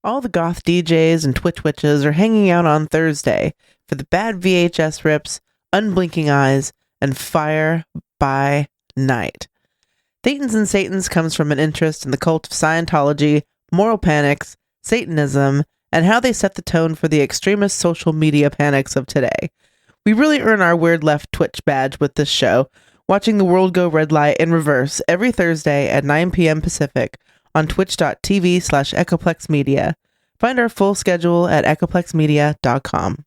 All the goth DJs and Twitch witches are hanging out on Thursday for the bad VHS rips, unblinking eyes, and fire by night. Thetans and Satans comes from an interest in the cult of Scientology, moral panics, Satanism, and how they set the tone for the extremist social media panics of today. We really earn our Weird Left Twitch badge with this show, watching the world go red light in reverse every Thursday at 9 p.m. Pacific on twitch.tv/echoplexmedia. Find our full schedule at echoplexmedia.com.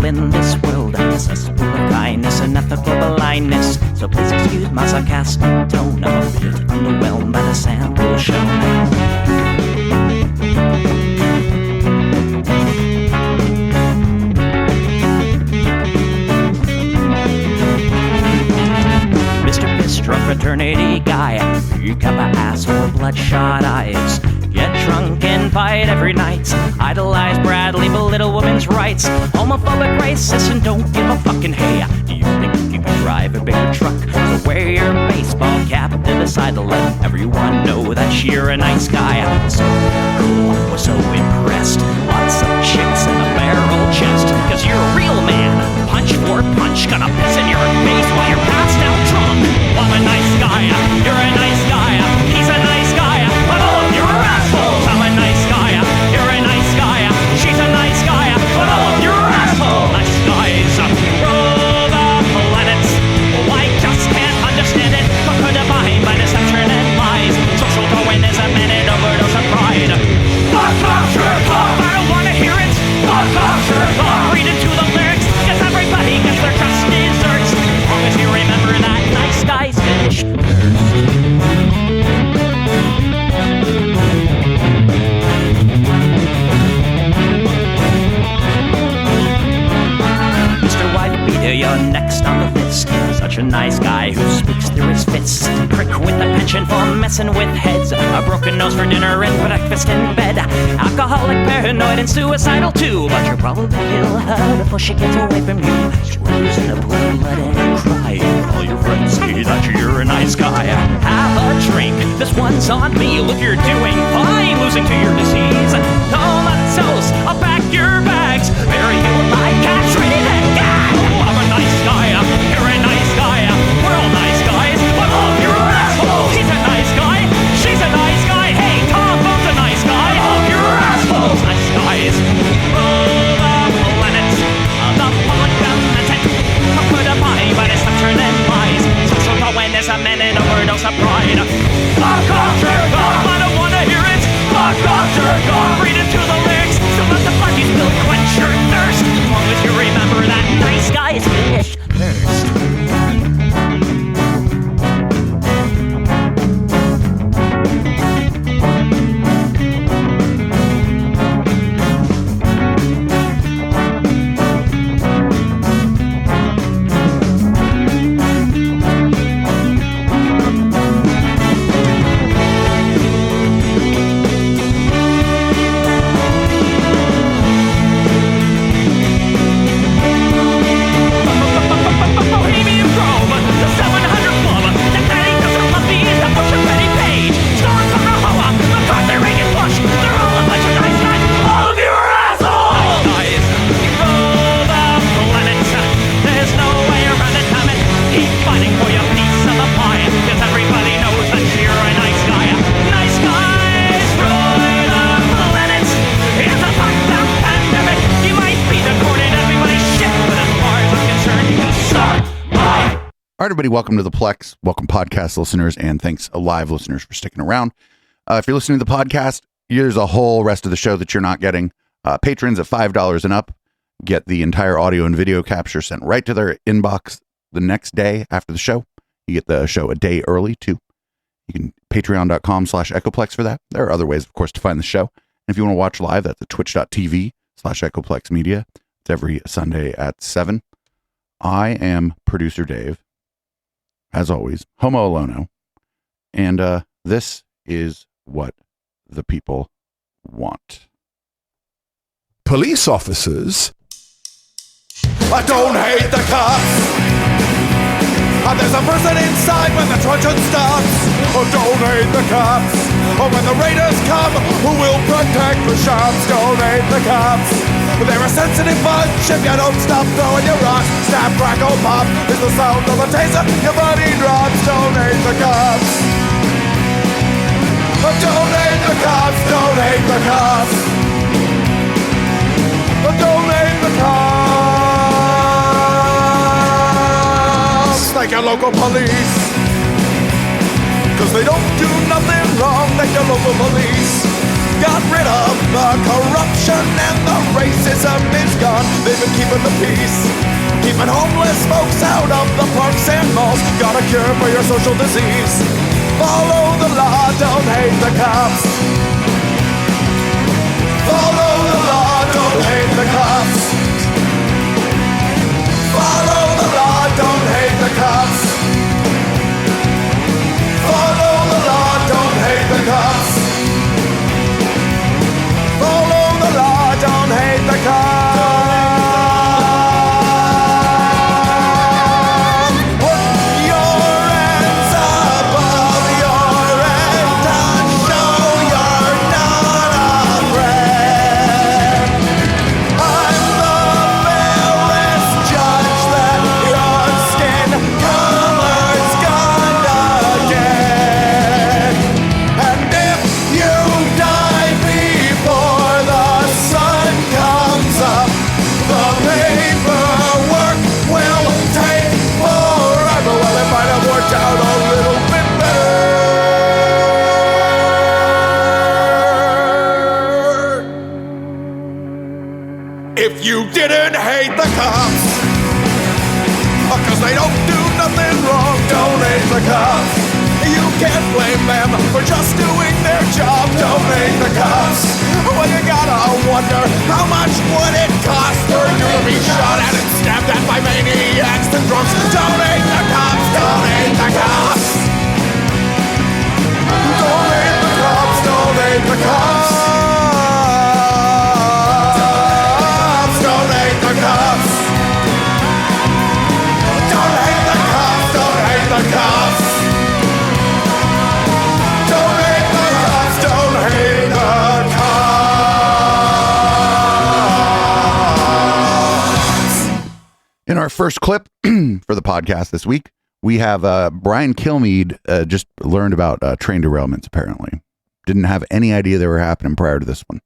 In this world, cesspool of kindness and ethical blindness. So please excuse my sarcastic tone. I'm a bit underwhelmed by the sample shown. Mr. Piss-drunk fraternity guy, you got my ass full of bloodshot eyes. Get drunk and fight every night. Idolize Bradley, belittle women's rights. Homophobic, racist, and don't give a fucking hey. Do you think you can drive a bigger truck? So wear your baseball cap to decide to let everyone know that you're a nice guy. So cool, we're so impressed. Lots of chicks in a barrel chest. Cause you're a real man. Punch for punch, gonna piss in your face while you're passed out drunk. I'm a nice guy, you're a nice guy. He's a nice guy, but all of you are assholes. I'm a nice guy, you're a nice guy. She's a nice guy, but all of you are assholes. Nice guys rule the planets. Oh, I just can't understand it. What could divine by deception and lies? Social Darwinism and an overdose of pride. Fuck off, jerk off. I don't wanna hear it. Fuck off, jerk off. Read into the lyrics, cause everybody gets their just desserts. As long as you remember that nice guys finish first. You're next on the list. Such a nice guy who speaks through his fists. Prick with a penchant for messing with heads. A broken nose for dinner and breakfast in bed. Alcoholic, paranoid, and suicidal too. But you'll probably kill her before she gets away from you. Screws in the blood, letting cry. All your friends say that you're a nice guy. Have a drink, this one's on me. Look, you're doing fine, losing to your disease. Comatose, I'll pack your bags. Bury you like cats ready to gag. I'm a nice guy, you're a nice guy. We're all nice guys, but all of you are assholes. He's a nice guy, she's a nice guy. Hey, Tom Bone's a nice guy. All of you are assholes. Nice guys rule the planet. The public lamented. How could a body by deception and lies? Social Darwinism and an overdose of pride. Fuck off, jerk off. I don't wanna hear it. Fuck off, jerk off. Read into the lyrics. So let the flunkies build quench your thirst. As long as you remember that nice guys finish first. All right, everybody, welcome to the Plex. Welcome, podcast listeners, and thanks, live listeners, for sticking around. If you're listening to the podcast, there's a whole rest of the show that you're not getting. Patrons at $5 and up get the entire audio and video capture sent right to their inbox the next day after the show. You get the show a day early, too. You can patreon.com/echoplex for that. There are other ways, of course, to find the show. And if you want to watch live, that's at twitch.tv/echoplexmedia. It's every Sunday at 7. I am producer Dave. as always, Homo Alono. And this is what the people want. Police officers. I don't hate the cops. There's a person inside when the truncheon stops. Oh, don't hate the cops. Oh, when the raiders come, who will protect the shops? Don't hate the cops. They're a sensitive bunch if you don't stop throwing your rocks. Snap, crackle, pop is the sound of the taser. Your body drops. Don't hate the cops. Don't hate the cops. Don't hate the cops. Don't hate the cops. Like your local police, 'cause they don't do nothing wrong like your local police. Got rid of the corruption and the racism is gone. They've been keeping the peace, keeping homeless folks out of the parks and malls. Got a cure for your social disease. Follow the law, don't hate the cops. Follow the law, don't hate the cops. Follow the law, don't hate the cops. Follow the law, don't hate the cops. Follow the law, don't hate the cops. Put your hands above your head and show you're not afraid. I'm the fairest judge that your skin color's gonna get. And if you die before the sun comes up, the paperwork will take forever. Well, it might have worked out a little bit better if you didn't hate the cops. 'Cause they don't do nothing wrong. Don't hate the cops. You can't blame them for just doing their job. Don't hate the cops. Well, you gotta wonder how much would it cost for you to be shot at and stabbed at by maniacs and drunks. Don't hate the cops. Don't hate the cops. Don't hate the cops. Don't hate the cops. Don't hate the cops. Don't hate the cops. Don't hate the cops. Don't hate the cops. Don't hate the cops. In our first clip for the podcast this week, we have Brian Kilmeade just learned about train derailments, apparently. Didn't have any idea they were happening prior to this one.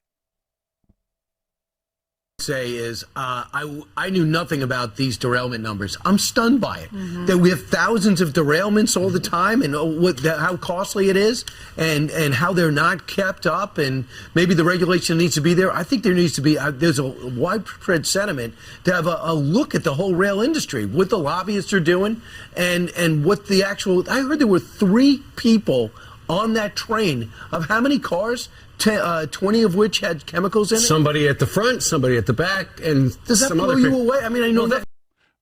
Say is I knew nothing about these derailment numbers. I'm stunned by it. That we have thousands of derailments all the time, and how costly it is, and how they're not kept up, and maybe the regulation needs to be there. I think there needs to be there's a widespread sentiment to have a look at the whole rail industry, what the lobbyists are doing, and what the actual. I heard there were 3 people on that train of how many cars? 20 of which had chemicals in it? Somebody at the front, somebody at the back, and does that some blow other you away? I mean, I know that.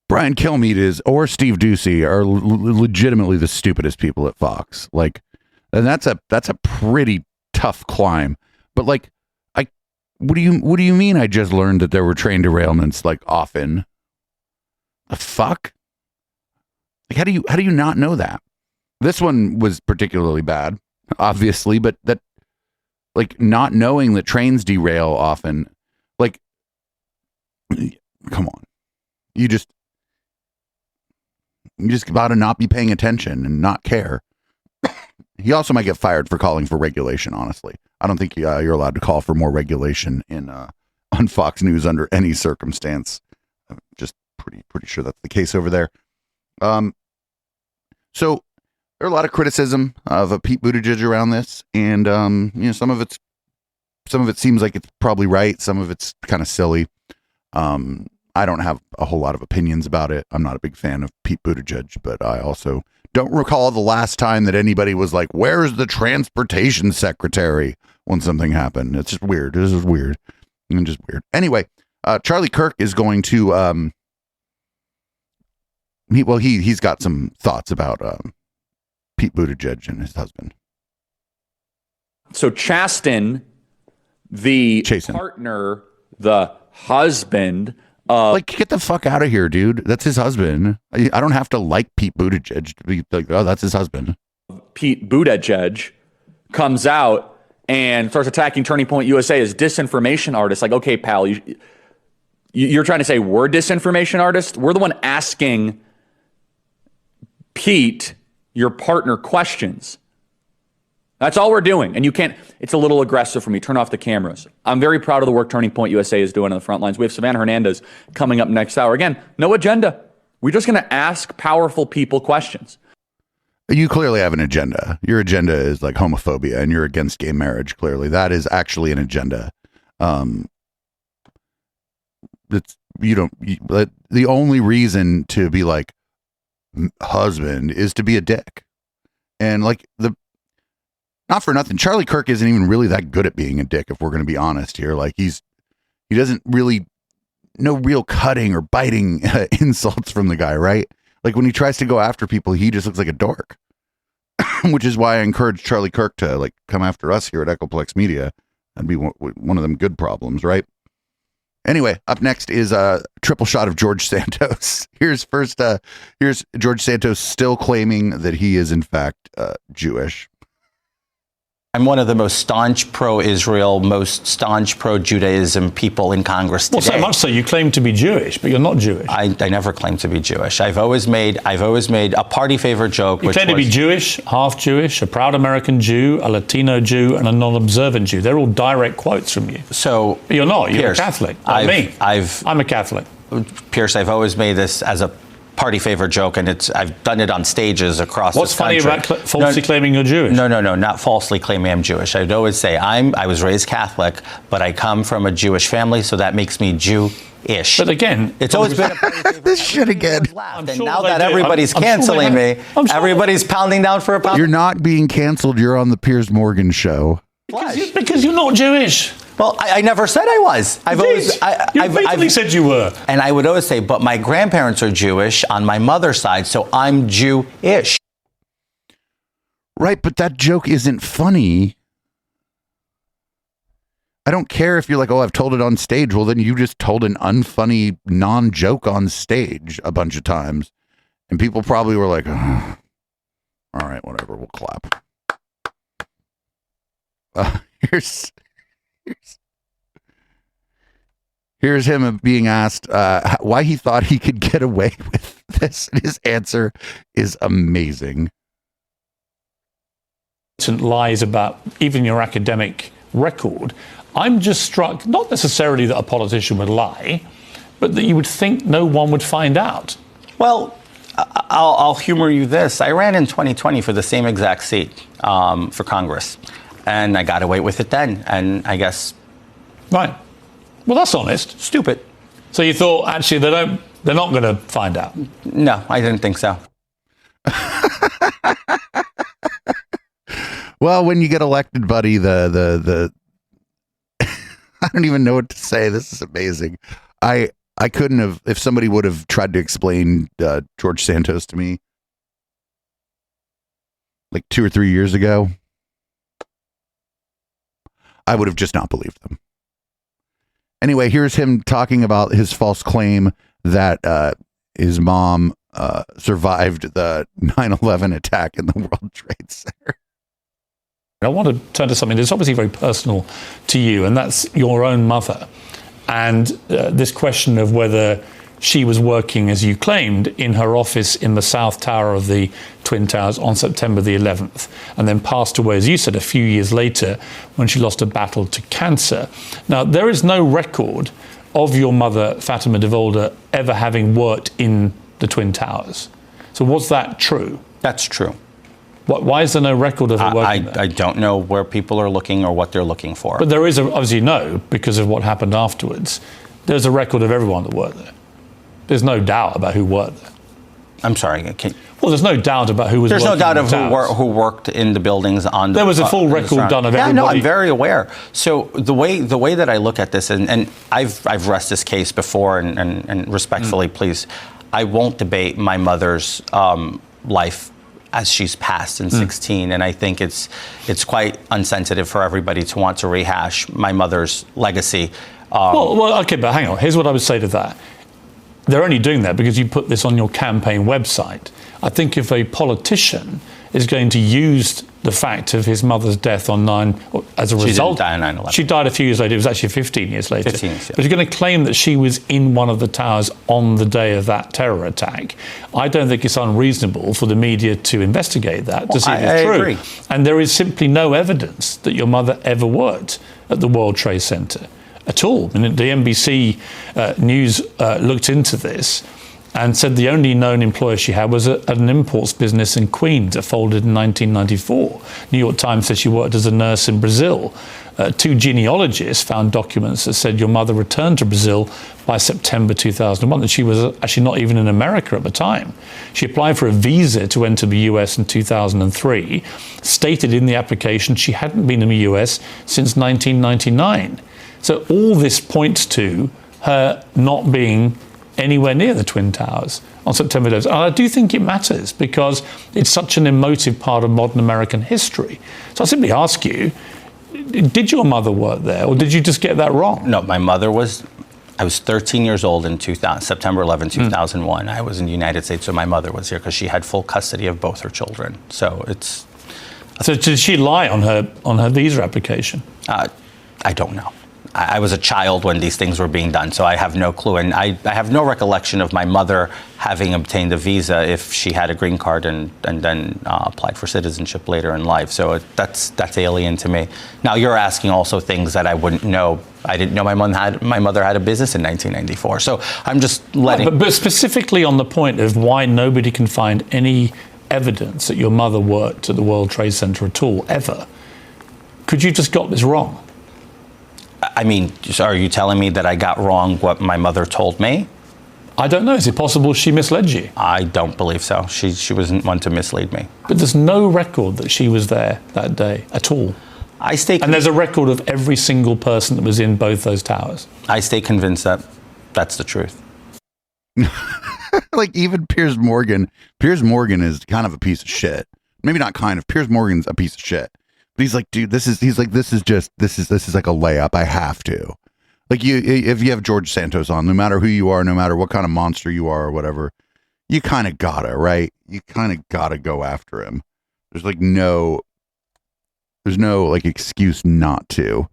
Brian Kilmeade or Steve Ducey are legitimately the stupidest people at Fox. Like, and that's a pretty tough climb. But like, what do you mean? I just learned that there were train derailments like often. The fuck? Like, how do you not know that? This one was particularly bad, obviously, but that. Like, not knowing that trains derail often, like, come on. You just got to not be paying attention and not care. He also might get fired for calling for regulation, honestly. I don't think you're allowed to call for more regulation on Fox News under any circumstance. I'm just pretty sure that's the case over there. So there are a lot of criticism of Pete Buttigieg around this, and some of it seems like it's probably right. Some of it's kind of silly. I don't have a whole lot of opinions about it. I'm not a big fan of Pete Buttigieg, but I also don't recall the last time that anybody was like, "Where's the transportation secretary?" when something happened. It's just weird. This is weird. And just weird. Anyway, Charlie Kirk is going to He's got some thoughts about Pete Buttigieg and his husband. So Chasten, the partner, the husband. Get the fuck out of here, dude. That's his husband. I don't have to like Pete Buttigieg to be like, oh, that's his husband. Pete Buttigieg comes out and starts attacking Turning Point USA as disinformation artists. Like, okay, pal, you're trying to say we're disinformation artists? We're the one asking Pete, your partner, questions. That's all we're doing. And you can't, it's a little aggressive for me. Turn off the cameras. I'm very proud of the work Turning Point USA is doing on the front lines. We have Savannah Hernandez coming up next hour. Again, no agenda. We're just going to ask powerful people questions. You clearly have an agenda. Your agenda is like homophobia and you're against gay marriage. Clearly that is actually an agenda. The only reason to be like husband is to be a dick. And like not for nothing, Charlie Kirk isn't even really that good at being a dick, if we're going to be honest here. Like he doesn't really, no real cutting or biting insults from the guy, right? Like when he tries to go after people, he just looks like a dork, which is why I encourage Charlie Kirk to like come after us here at Echoplex Media. That'd be one of them good problems, right? Anyway, up next is a triple shot of George Santos. Here's George Santos still claiming that he is in fact Jewish. I'm one of the most staunch pro-Israel, most staunch pro-Judaism people in Congress today. Well, so much so you claim to be Jewish, but you're not Jewish. I never claimed to be Jewish. I've always made a party favorite joke. You claim to be Jewish, half Jewish, a proud American Jew, a Latino Jew, and a non-observant Jew. They're all direct quotes from you. So but you're not. You're Pierce, a Catholic. Like me. I'm a Catholic. Pierce, I've always made this as a party favorite joke, and I've done it on stages across What's this country. What's funny about falsely claiming you're Jewish? No, not falsely claiming I'm Jewish. I'd always say I was raised Catholic, but I come from a Jewish family, so that makes me Jew-ish. But again, it's always been a party favorite. This shit again. And sure now that everybody's canceling me, everybody's pounding down for a pound. You're not being canceled. You're on the Piers Morgan show. Because you're not Jewish. Well, I never said I was. I've said you were. And I would always say, but my grandparents are Jewish on my mother's side, so I'm Jew-ish. Right, but that joke isn't funny. I don't care if you're like, oh, I've told it on stage. Well, then you just told an unfunny non-joke on stage a bunch of times. And people probably were like, oh, all right, whatever, we'll clap. Here's him being asked why he thought he could get away with this. His answer is amazing. Lies about even your academic record. I'm just struck, not necessarily that a politician would lie, but that you would think no one would find out. Well, I'll humor you this. I ran in 2020 for the same exact seat for Congress. And I got away with it then, and I guess... Right. Well, that's honest. Stupid. So you thought, actually, they're not going to find out? No, I didn't think so. Well, when you get elected, buddy, the I don't even know what to say. This is amazing. I couldn't have, if somebody would have tried to explain George Santos to me like 2 or 3 years ago, I would have just not believed them. Anyway, here's him talking about his false claim that his mom survived the 9/11 attack in the World Trade Center. I want to turn to something that's obviously very personal to you, and that's your own mother. And this question of whether she was working, as you claimed, in her office in the South Tower of the Twin Towers on September the 11th, and then passed away, as you said, a few years later when she lost a battle to cancer. Now, there is no record of your mother, Fatima de Volder, ever having worked in the Twin Towers. So was that true? That's true. Why is there no record of her working there? I don't know where people are looking or what they're looking for. But there is, obviously, because of what happened afterwards, there's a record of everyone that worked there. There's no doubt about who worked there. I'm sorry. Well, there's no doubt about who was working. There's no doubt of who worked in the buildings on the... There was a full record done of everybody. Yeah, no, I'm very aware. So the way that I look at this, and I've rest this case before, and respectfully, please, I won't debate my mother's life as she's passed in 16, and I think it's quite unsensitive for everybody to want to rehash my mother's legacy. Well, okay, but hang on. Here's what I would say to that. They're only doing that because you put this on your campaign website. I think if a politician is going to use the fact of his mother's death on as a result. She didn't die on 9/11. She died a few years later. It was actually 15 years later. 15 years, yeah. But you're going to claim that she was in one of the towers on the day of that terror attack. I don't think it's unreasonable for the media to investigate that, to see if it's true. I agree. And there is simply no evidence that your mother ever worked at the World Trade Center at all. And the NBC News looked into this and said the only known employer she had was an imports business in Queens that folded in 1994. New York Times said she worked as a nurse in Brazil. Two genealogists found documents that said your mother returned to Brazil by September 2001, and she was actually not even in America at the time. She applied for a visa to enter the US in 2003, stated in the application she hadn't been in the US since 1999. So all this points to her not being anywhere near the Twin Towers on September 11th. And I do think it matters because it's such an emotive part of modern American history. So I simply ask you, did your mother work there or did you just get that wrong? No, my mother I was 13 years old in September 11, 2001. I was in the United States, so my mother was here because she had full custody of both her children. So did she lie on her visa application? I don't know. I was a child when these things were being done, so I have no clue. And I have no recollection of my mother having obtained a visa if she had a green card and then applied for citizenship later in life. So that's alien to me. Now, you're asking also things that I wouldn't know. I didn't know my mother had a business in 1994. So I'm just letting... But specifically on the point of why nobody can find any evidence that your mother worked at the World Trade Center at all, ever. Could you just got this wrong? I mean, are you telling me that I got wrong what my mother told me? I don't know. Is it possible she misled you? I don't believe so. She wasn't one to mislead me. But there's no record that she was there that day at all. And there's a record of every single person that was in both those towers. I stay convinced that that's the truth. Like even Piers Morgan is kind of a piece of shit. Maybe not kind of. Piers Morgan's a piece of shit. But he's like, dude, this is like a layup. I have to. Like if you have George Santos on, no matter who you are, no matter what kind of monster you are or whatever, you kind of gotta, right? You kind of gotta go after him. There's no like excuse not to.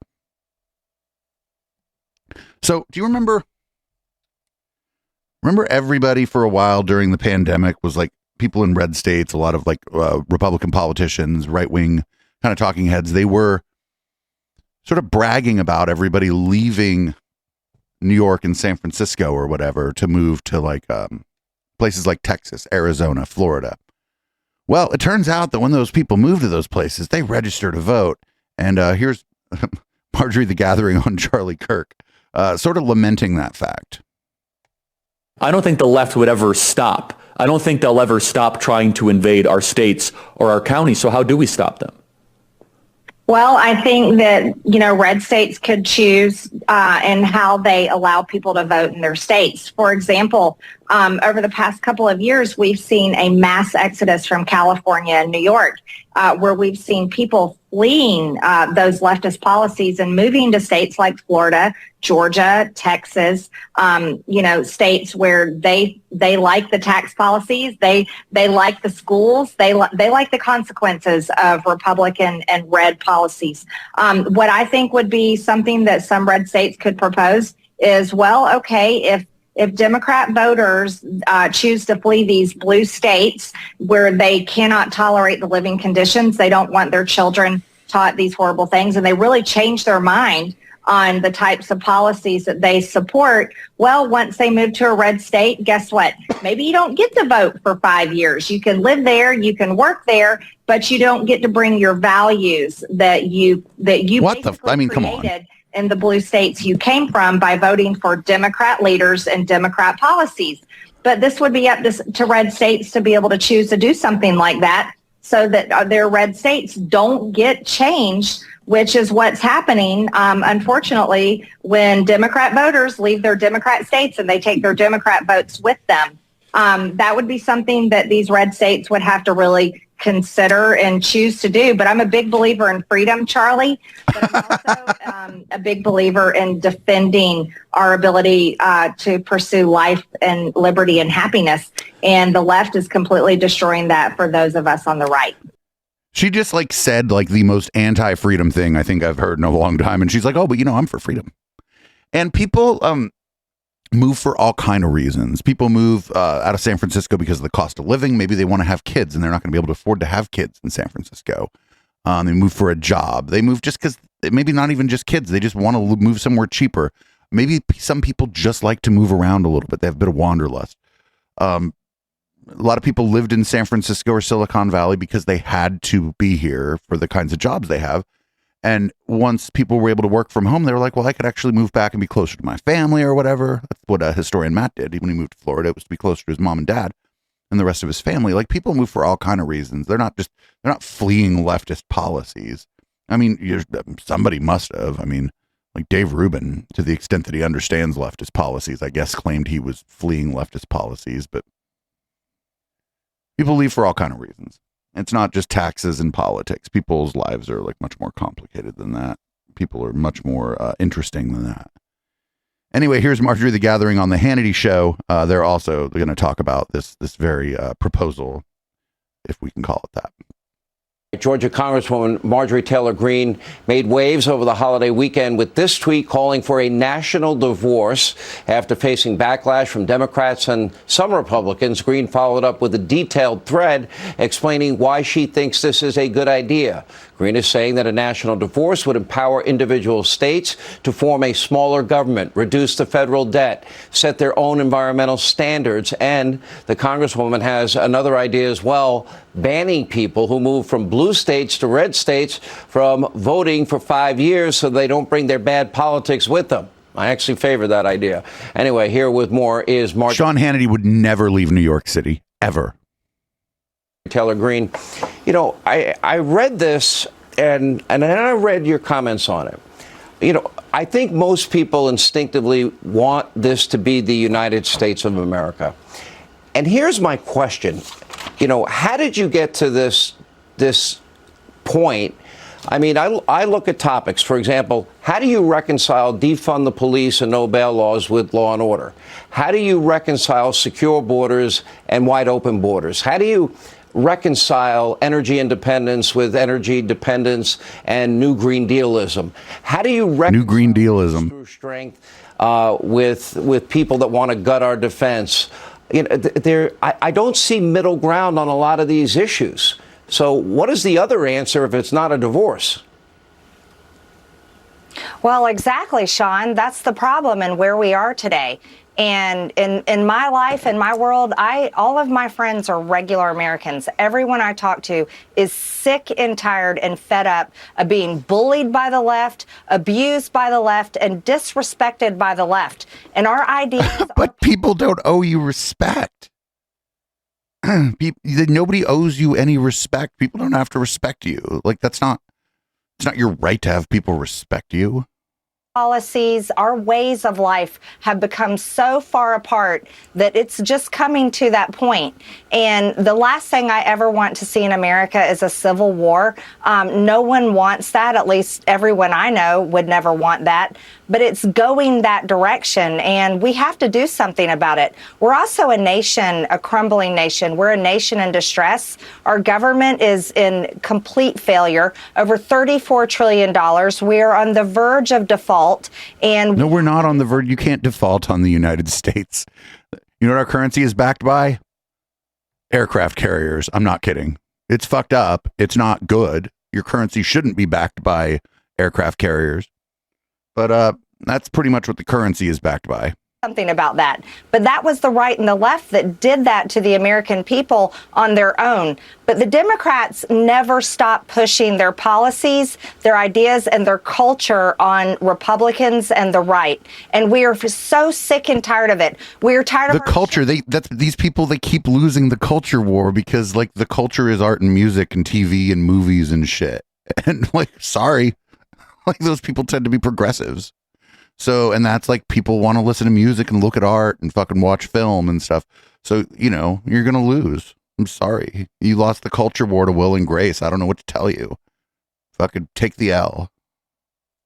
So do you remember everybody for a while during the pandemic was like people in red states, a lot of like Republican politicians, right wing kind of talking heads, they were sort of bragging about everybody leaving New York and San Francisco or whatever to move to like places like Texas, Arizona, Florida. Well, it turns out that when those people moved to those places, they registered to vote. And here's Marjorie the Gathering on Charlie Kirk, sort of lamenting that fact. I don't think the left would ever stop. I don't think they'll ever stop trying to invade our states or our counties. So how do we stop them? Well, I think that, red states could choose and how they allow people to vote in their states. For example, over the past couple of years, we've seen a mass exodus from California and New York, where we've seen people fleeing those leftist policies and moving to states like Florida, Georgia, Texas, states where they like the tax policies, they like the schools, they like the consequences of Republican and red policies. What I think would be something that some red states could propose is, well, okay, if Democrat voters choose to flee these blue states where they cannot tolerate the living conditions, they don't want their children taught these horrible things, and they really change their mind on the types of policies that they support, well, once they move to a red state, guess what? Maybe you don't get to vote for 5 years. You can live there, you can work there, but you don't get to bring your values that you come on. In the blue states you came from by voting for Democrat leaders and Democrat policies. But this would be up to red states to be able to choose to do something like that so that their red states don't get changed, which is what's happening, unfortunately, when Democrat voters leave their Democrat states and they take their Democrat votes with them. That would be something that these red states would have to really consider and choose to do. But I'm a big believer in freedom, Charlie. But I'm also a big believer in defending our ability to pursue life and liberty and happiness. And the left is completely destroying that for those of us on the right. She just like said like the most anti-freedom thing I think I've heard in a long time. And she's like, oh, but I'm for freedom. And people move for all kind of reasons. People move out of San Francisco because of the cost of living. Maybe they want to have kids and they're not going to be able to afford to have kids in San Francisco. They move for a job. They move just because, maybe not even just kids. They just want to move somewhere cheaper. Maybe some people just like to move around a little bit. They have a bit of wanderlust. A lot of people lived in San Francisco or Silicon Valley because they had to be here for the kinds of jobs they have. And once people were able to work from home, they were like, well, I could actually move back and be closer to my family or whatever. That's what historian Matt did. When he moved to Florida, it was to be closer to his mom and dad and the rest of his family. Like, people move for all kind of reasons. They're not fleeing leftist policies. I mean, somebody must have. I mean, like Dave Rubin, to the extent that he understands leftist policies, I guess claimed he was fleeing leftist policies, but people leave for all kind of reasons. It's not just taxes and politics. People's lives are like much more complicated than that. People are much more interesting than that. Anyway, here's Marjorie the Gathering on the Hannity Show. They're going to talk about this very proposal, if we can call it that. Georgia Congresswoman Marjorie Taylor Greene made waves over the holiday weekend with this tweet calling for a national divorce. After facing backlash from Democrats and some Republicans, Greene followed up with a detailed thread explaining why she thinks this is a good idea. Greene is saying that a national divorce would empower individual states to form a smaller government, reduce the federal debt, set their own environmental standards, and the Congresswoman has another idea as well, banning people who move from blue states to red states from voting for 5 years so they don't bring their bad politics with them. I actually favor that idea. Anyway, here with more is Sean Hannity would never leave New York City, ever. Taylor Greene. I read this and then I read your comments on it. I think most people instinctively want this to be the United States of America. And here's my question. How did you get to this point? I mean, I look at topics, for example, how do you reconcile defund the police and no bail laws with law and order? How do you reconcile secure borders and wide open borders? How do you reconcile energy independence with energy dependence and New Green Dealism? How do you reconcile New Green Dealism strength with people that want to gut our defense? I don't see middle ground on a lot of these issues. So what is the other answer if it's not a divorce? Well, exactly, Sean. That's the problem and where we are today. And in my life, in my world, all of my friends are regular Americans. Everyone I talk to is sick and tired and fed up of being bullied by the left, abused by the left, and disrespected by the left. And our ideas But people don't owe you respect. Nobody owes you any respect. People don't have to respect you. Like, it's not your right to have people respect you. Policies, our ways of life have become so far apart that it's just coming to that point. And the last thing I ever want to see in America is a civil war. No one wants that. At least everyone I know would never want that. But it's going that direction, and we have to do something about it. We're also a nation, a crumbling nation. We're a nation in distress. Our government is in complete failure. Over $34 trillion. We are on the verge of default. And no, we're not on the verge. You can't default on the United States. You know what our currency is backed by? Aircraft carriers. I'm not kidding. It's fucked up. It's not good. Your currency shouldn't be backed by aircraft carriers. But that's pretty much what the currency is backed by. Something about that. But that was the right and the left that did that to the American people on their own. But the Democrats never stopped pushing their policies, their ideas, and their culture on Republicans and the right. And we are so sick and tired of it. We are tired of the culture. These people, they keep losing the culture war because, like, the culture is art and music and TV and movies and shit. And, like, sorry, like, those people tend to be progressives. So, and that's like people want to listen to music and look at art and fucking watch film and stuff. So, you know, you're going to lose. I'm sorry. You lost the culture war to Will and Grace. I don't know what to tell you. Fucking take the L.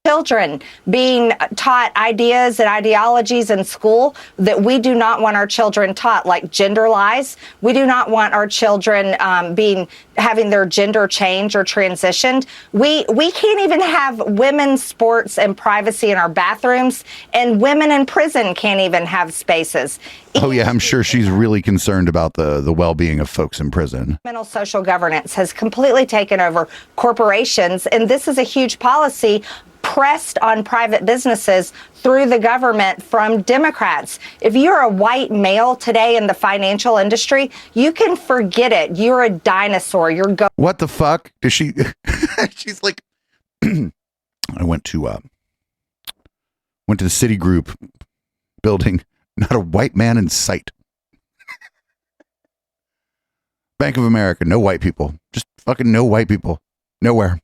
Children being taught ideas and ideologies in school that we do not want our children taught, like gender lies. We do not want our children having their gender changed or transitioned. We can't even have women's sports and privacy in our bathrooms, and women in prison can't even have spaces. Oh yeah, I'm sure she's really concerned about the well-being of folks in prison. Mental social governance has completely taken over corporations, and this is a huge policy pressed on private businesses through the government from Democrats. If you're a white male today in the financial industry, you can forget it. You're a dinosaur. What the fuck? Does she? She's like, I went to the Citigroup building. Not a white man in sight. Bank of America, no white people. Just fucking no white people. Nowhere.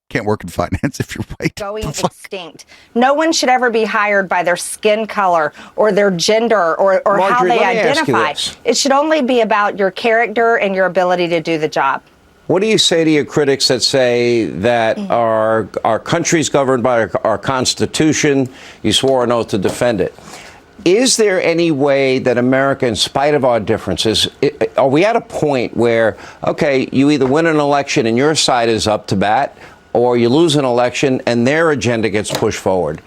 Can't work in finance if you're white. Going extinct. No one should ever be hired by their skin color or their gender or Marjorie, how they let me ask you identify. this. It should only be about your character and your ability to do the job. What do you say to your critics that say that our country's governed by our Constitution? You swore an oath to defend it. Is there any way that America, in spite of our differences, are we at a point where, okay, you either win an election and your side is up to bat, or you lose an election and their agenda gets pushed forward?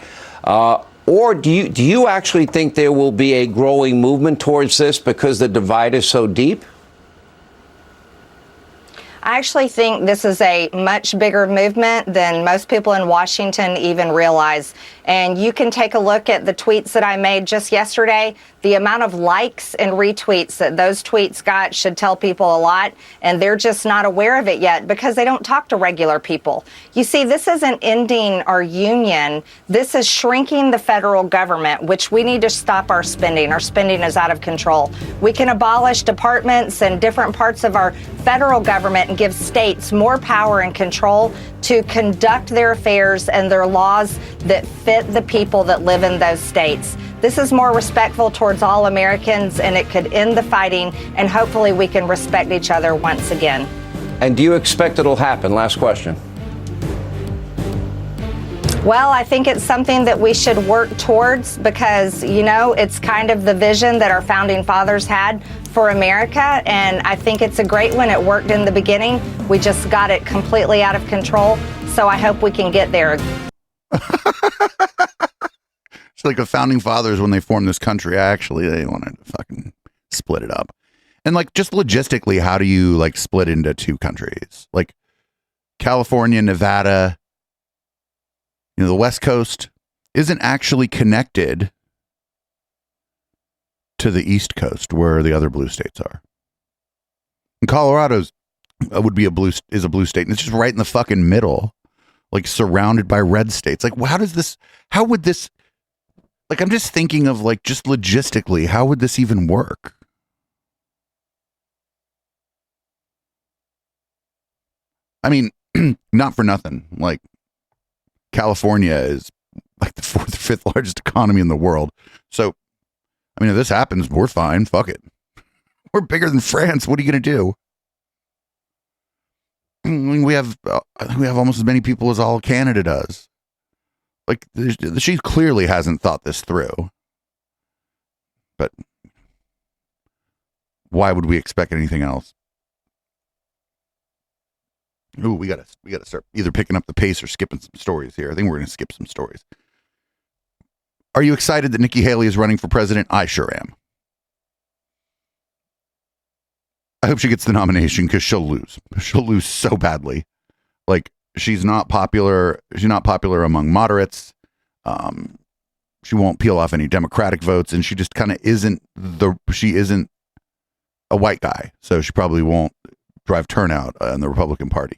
Or do you actually think there will be a growing movement towards this because the divide is so deep? I actually think this is a much bigger movement than most people in Washington even realize. And you can take a look at the tweets that I made just yesterday. The amount of likes and retweets that those tweets got should tell people a lot. And they're just not aware of it yet because they don't talk to regular people. You see, this isn't ending our union. This is shrinking the federal government, which we need to stop our spending. Our spending is out of control. We can abolish departments and different parts of our federal government and give states more power and control to conduct their affairs and their laws that fit the people that live in those states. This is more respectful towards all Americans, and it could end the fighting, and hopefully we can respect each other once again. And do you expect it'll happen? Last question. Well, I think it's something that we should work towards because, you know, it's kind of the vision that our founding fathers had for America. And I think it's a great one. It worked in the beginning. We just got it completely out of control. So I hope we can get there. It's like the founding fathers when they formed this country. Actually, they wanted to fucking split it up. And like just logistically, how do you like split into two countries? Like California, Nevada, you know, the West Coast isn't actually connected to the East Coast where the other blue states are. And Colorado's would be a blue state, and it's just right in the fucking middle, like surrounded by red states. Like, how would this, like, I'm just thinking of like just logistically, how would this even work? I mean, not for nothing. Like, California is like the fourth or fifth largest economy in the world. So, I mean, if this happens, we're fine. Fuck it. We're bigger than France. What are you going to do? I mean, we have almost as many people as all Canada does. Like, she clearly hasn't thought this through. But why would we expect anything else? Ooh, we gotta start either picking up the pace or skipping some stories here. I think we're gonna skip some stories. Are you excited that Nikki Haley is running for president? I sure am. I hope she gets the nomination because she'll lose. She'll lose so badly. Like, she's not popular. She's not popular among moderates. She won't peel off any Democratic votes, and she just kind of isn't a white guy, so she probably won't drive turnout in the Republican Party.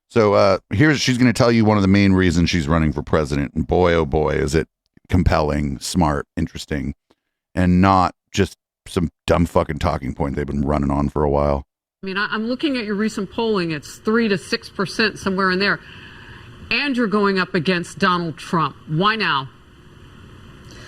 So she's going to tell you one of the main reasons she's running for president. And boy, oh boy, is it compelling, smart, interesting, and not just some dumb fucking talking point they've been running on for a while. I mean, I'm looking at your recent polling. It's 3 to 6%, somewhere in there. And you're going up against Donald Trump. Why now?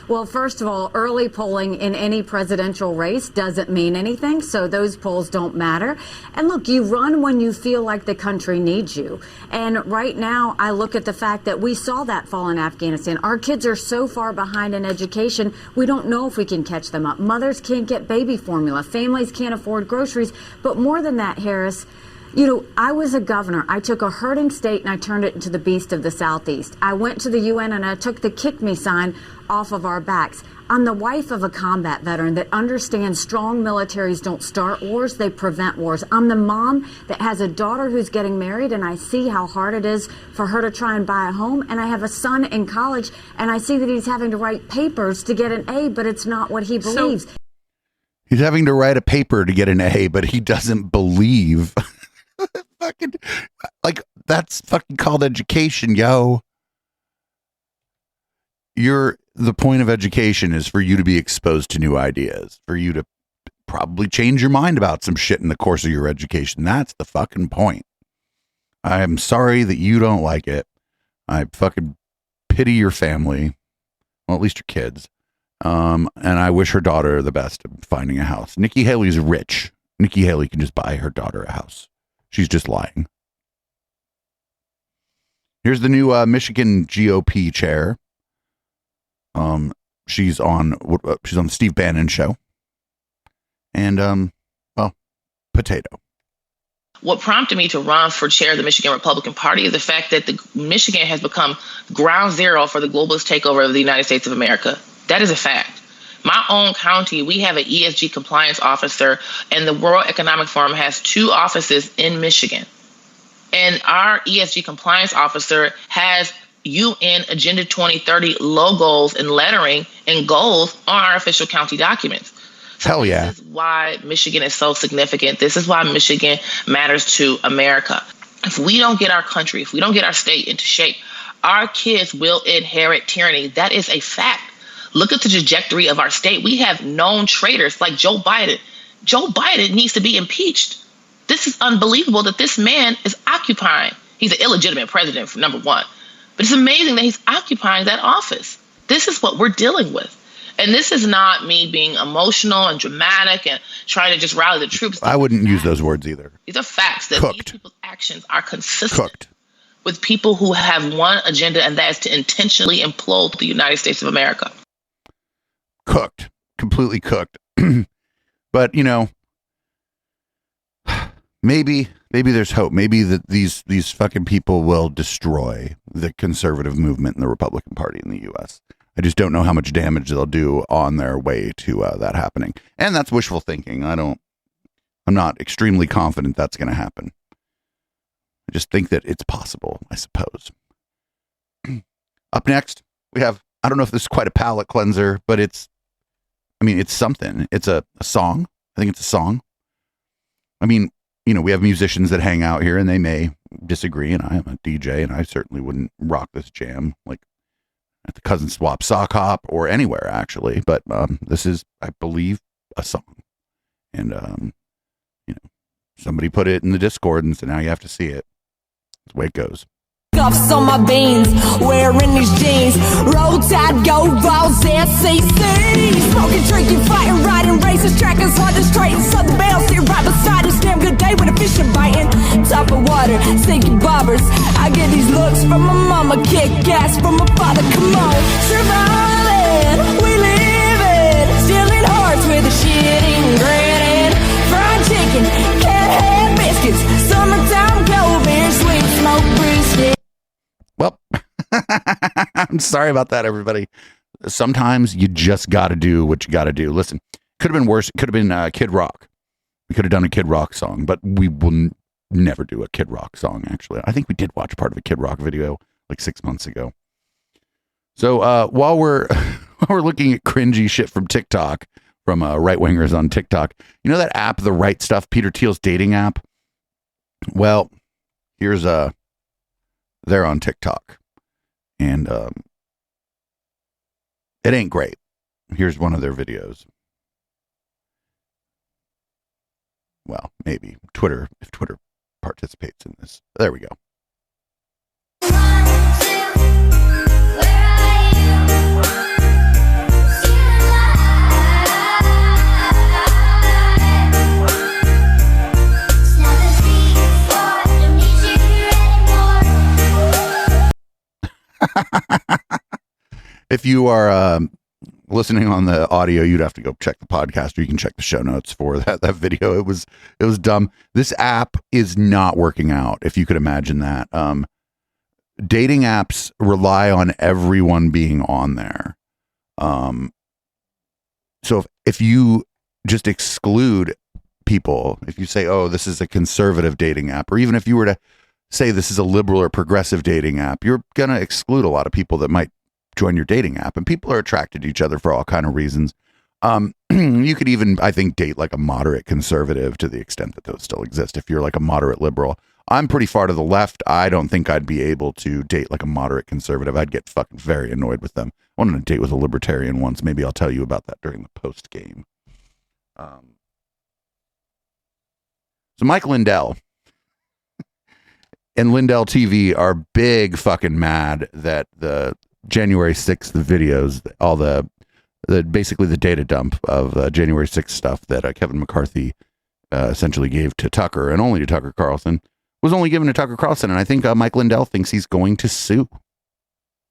Well, first of all, early polling in any presidential race doesn't mean anything, so those polls don't matter. And look, you run when you feel like the country needs you. And right now, I look at the fact that we saw that fall in Afghanistan. Our kids are so far behind in education, we don't know if we can catch them up. Mothers can't get baby formula. Families can't afford groceries. But more than that, Harris, you know, I was a governor. I took a hurting state and I turned it into the beast of the Southeast. I went to the UN and I took the kick me sign off of our backs. I'm the wife of a combat veteran that understands strong militaries don't start wars, they prevent wars. I'm the mom that has a daughter who's getting married and I see how hard it is for her to try and buy a home. And I have a son in college and I see that he's having to write papers to get an A, but it's not what he believes. He's having to write a paper to get an A, but he doesn't believe. Fucking, like, that's fucking called education, yo. The point of education is for you to be exposed to new ideas, for you to probably change your mind about some shit in the course of your education. That's the fucking point. I'm sorry that you don't like it. I fucking pity your family. Well, at least your kids. And I wish her daughter the best of finding a house. Nikki Haley's rich. Nikki Haley can just buy her daughter a house. She's just lying. Here's the new Michigan GOP chair. She's on the Steve Bannon show. And well, potato. What prompted me to run for chair of the Michigan Republican Party is the fact that Michigan has become ground zero for the globalist takeover of the United States of America. That is a fact. My own county, we have an ESG compliance officer, and the World Economic Forum has 2 offices in Michigan. And our ESG compliance officer has UN Agenda 2030 logos and lettering and goals on our official county documents. So hell yeah. This is why Michigan is so significant. This is why Michigan matters to America. If we don't get our country, if we don't get our state into shape, our kids will inherit tyranny. That is a fact. Look at the trajectory of our state. We have known traitors like Joe Biden. Joe Biden needs to be impeached. This is unbelievable that this man is occupying. He's an illegitimate president, for number one. But it's amazing that he's occupying that office. This is what we're dealing with. And this is not me being emotional and dramatic and trying to just rally the troops. I wouldn't use those words either. These are facts that these people's actions are consistent with people who have one agenda, and that is to intentionally implode the United States of America. Cooked. Completely cooked. But, you know, maybe there's hope. Maybe that these fucking people will destroy the conservative movement in the Republican Party in the U.S. I just don't know how much damage they'll do on their way to that happening. And that's wishful thinking. I'm not extremely confident that's going to happen. I just think that it's possible, I suppose. Up next, we have, I don't know if this is quite a palate cleanser, but it's something. It's a song. I think it's a song. I mean, you know, we have musicians that hang out here and they may disagree, and I'm a DJ and I certainly wouldn't rock this jam like at the Cousin Swap Sock Hop or anywhere actually, but this is, I believe, a song. And you know, somebody put it in the Discord, and so now you have to see it. That's the way it goes. Cuffs on my beans, wearing these jeans. Roll Tide, go balls, SEC. Smoking, drinking, fighting, riding, races, trackers, hard to straighten. Southern Belle, sit right beside us. Damn good day when the fish are biting. Top of water, sinking bobbers. I get these looks from my mama, kick ass from my father. Come on, surviving, we living. Stealing hearts with the shit and grinning. Fried chicken, cat head biscuits. Summertime cold beer, sweet smoke brisket. Well, I'm sorry about that, everybody. Sometimes you just got to do what you got to do. Listen, could have been worse. It could have been Kid Rock. We could have done a Kid Rock song, but we will never do a Kid Rock song, actually. I think we did watch part of a Kid Rock video like 6 months ago. So while we're looking at cringy shit from TikTok, from right-wingers on TikTok, you know that app, The Right Stuff, Peter Thiel's dating app? Well, here's they're on TikTok, and it ain't great. Here's one of their videos. Well, maybe Twitter, if Twitter participates in this. There we go. If you are listening on the audio, you'd have to go check the podcast, or you can check the show notes for that video. It was dumb. This app is not working out, if you could imagine that. Dating apps rely on everyone being on there. So if you just exclude people, if you say, oh, this is a conservative dating app, or even if you were to say this is a liberal or progressive dating app, you're going to exclude a lot of people that might join your dating app. And people are attracted to each other for all kind of reasons. You could even, I think, date like a moderate conservative, to the extent that those still exist. If you're like a moderate liberal, I'm pretty far to the left. I don't think I'd be able to date like a moderate conservative. I'd get fucking very annoyed with them. I wanted to date with a libertarian once. Maybe I'll tell you about that during the post game. So Mike Lindell and Lindell TV are big fucking mad that the January 6th videos, all the basically the data dump of January 6th stuff that Kevin McCarthy essentially gave to Tucker, and only to Tucker Carlson, was only given to Tucker Carlson. And I think Mike Lindell thinks he's going to sue.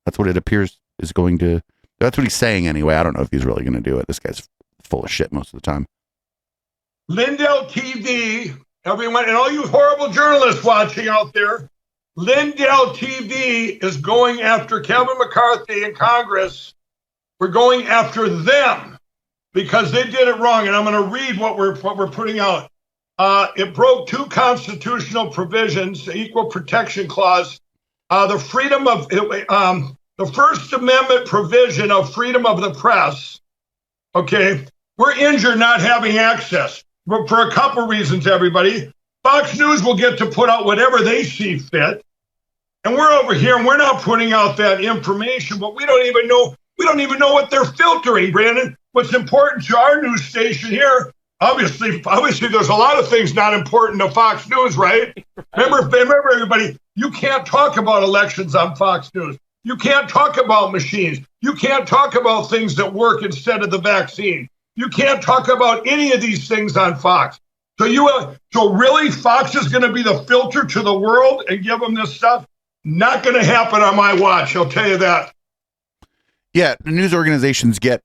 That's what it appears is going to, that's what he's saying anyway. I don't know if he's really going to do it. This guy's full of shit most of the time. Lindell TV, everyone, and all you horrible journalists watching out there, Lindell TV is going after Kevin McCarthy in Congress. We're going after them because they did it wrong. And I'm going to read what we're putting out. It broke two constitutional provisions, the Equal Protection Clause, the freedom of the First Amendment provision of freedom of the press. Okay, we're injured not having access for a couple reasons. Everybody, Fox News will get to put out whatever they see fit, and we're over here and we're not putting out that information. But we don't even know what they're filtering, Brandon. What's important to our news station here? Obviously, there's a lot of things not important to Fox News, right? Remember, everybody, you can't talk about elections on Fox News. You can't talk about machines. You can't talk about things that work instead of the vaccine. You can't talk about any of these things on Fox. So really, Fox is going to be the filter to the world and give them this stuff? Not going to happen on my watch. I'll tell you that. Yeah, the news organizations get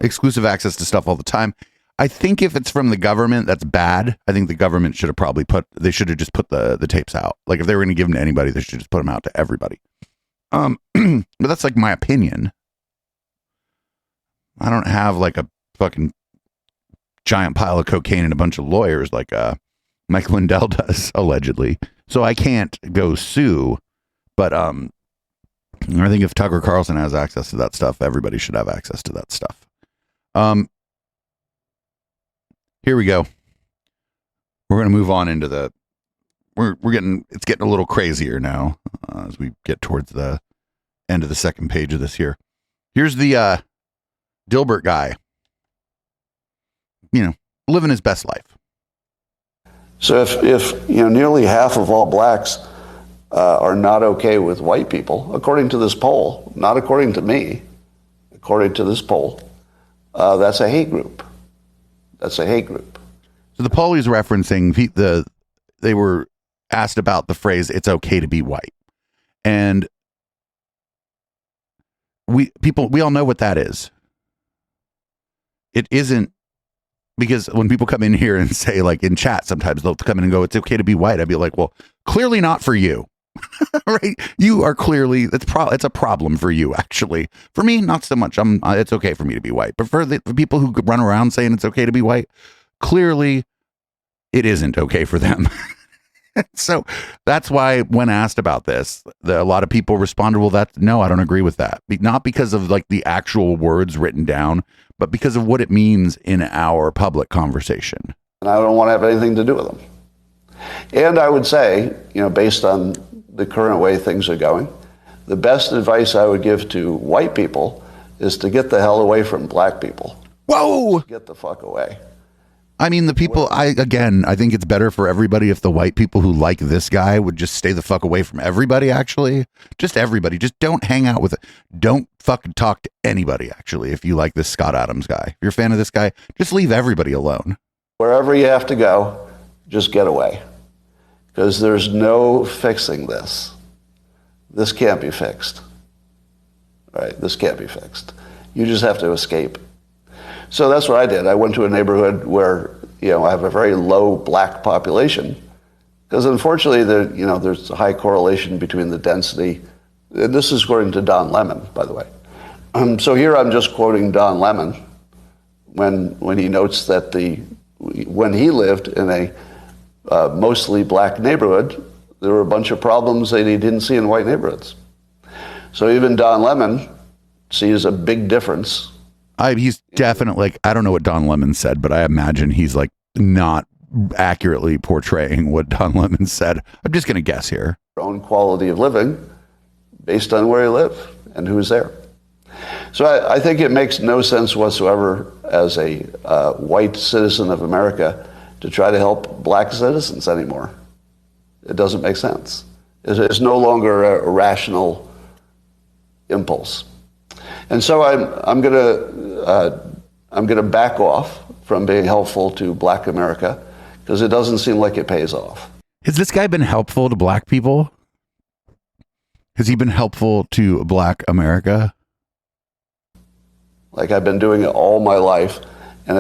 exclusive access to stuff all the time. I think if it's from the government, that's bad. I think the government should have should have just put the tapes out. Like if they were going to give them to anybody, they should just put them out to everybody. But that's like my opinion. I don't have like a fucking giant pile of cocaine and a bunch of lawyers like Mike Lindell does, allegedly. So I can't go sue. But I think if Tucker Carlson has access to that stuff, everybody should have access to that stuff. Here we go. We're going to move on into it's getting a little crazier now as we get towards the end of the second page of this here. Here's the Dilbert guy, living his best life. So if nearly half of all blacks are not okay with white people, according to this poll, not according to me, according to this poll, that's a hate group. That's a hate group. So the poll he's referencing, they were asked about the phrase, it's okay to be white. And we all know what that is. It isn't, because when people come in here and say, like in chat, sometimes they'll come in and go, it's okay to be white. I'd be like, well, clearly not for you. Right? You are clearly, it's a problem for you, actually. For me, not so much. It's okay for me to be white. But for people who run around saying it's okay to be white, clearly it isn't okay for them. So that's why when asked about this, a lot of people responded, well, no, I don't agree with that. Not because of like the actual words written down, but because of what it means in our public conversation. And I don't want to have anything to do with them. And I would say, based on the current way things are going, the best advice I would give to white people is to get the hell away from black people. Whoa! Just get the fuck away. I mean, the people, I think it's better for everybody if the white people who like this guy would just stay the fuck away from everybody, actually. Just everybody. Just don't hang out with it. Don't fucking talk to anybody, actually, if you like this Scott Adams guy. If you're a fan of this guy, just leave everybody alone. Wherever you have to go, just get away. Because there's no fixing this. this can't be fixed. Right? This can't be fixed. You just have to escape. So that's what I did. I went to a neighborhood where, I have a very low black population, because unfortunately, there's a high correlation between the density. And this is according to Don Lemon, by the way. So here I'm just quoting Don Lemon when he notes that when he lived in a mostly black neighborhood, there were a bunch of problems that he didn't see in white neighborhoods. So even Don Lemon sees a big difference. He's definitely, I don't know what Don Lemon said, but I imagine he's not accurately portraying what Don Lemon said. I'm just going to guess here. Own quality of living based on where you live and who's there. So I think it makes no sense whatsoever as a white citizen of America to try to help black citizens anymore. It doesn't make sense. It's no longer a rational impulse. And so I'm gonna back off from being helpful to black America, because it doesn't seem like it pays off. Has this guy been helpful to black people? Has he been helpful to black America? Like, I've been doing it all my life, and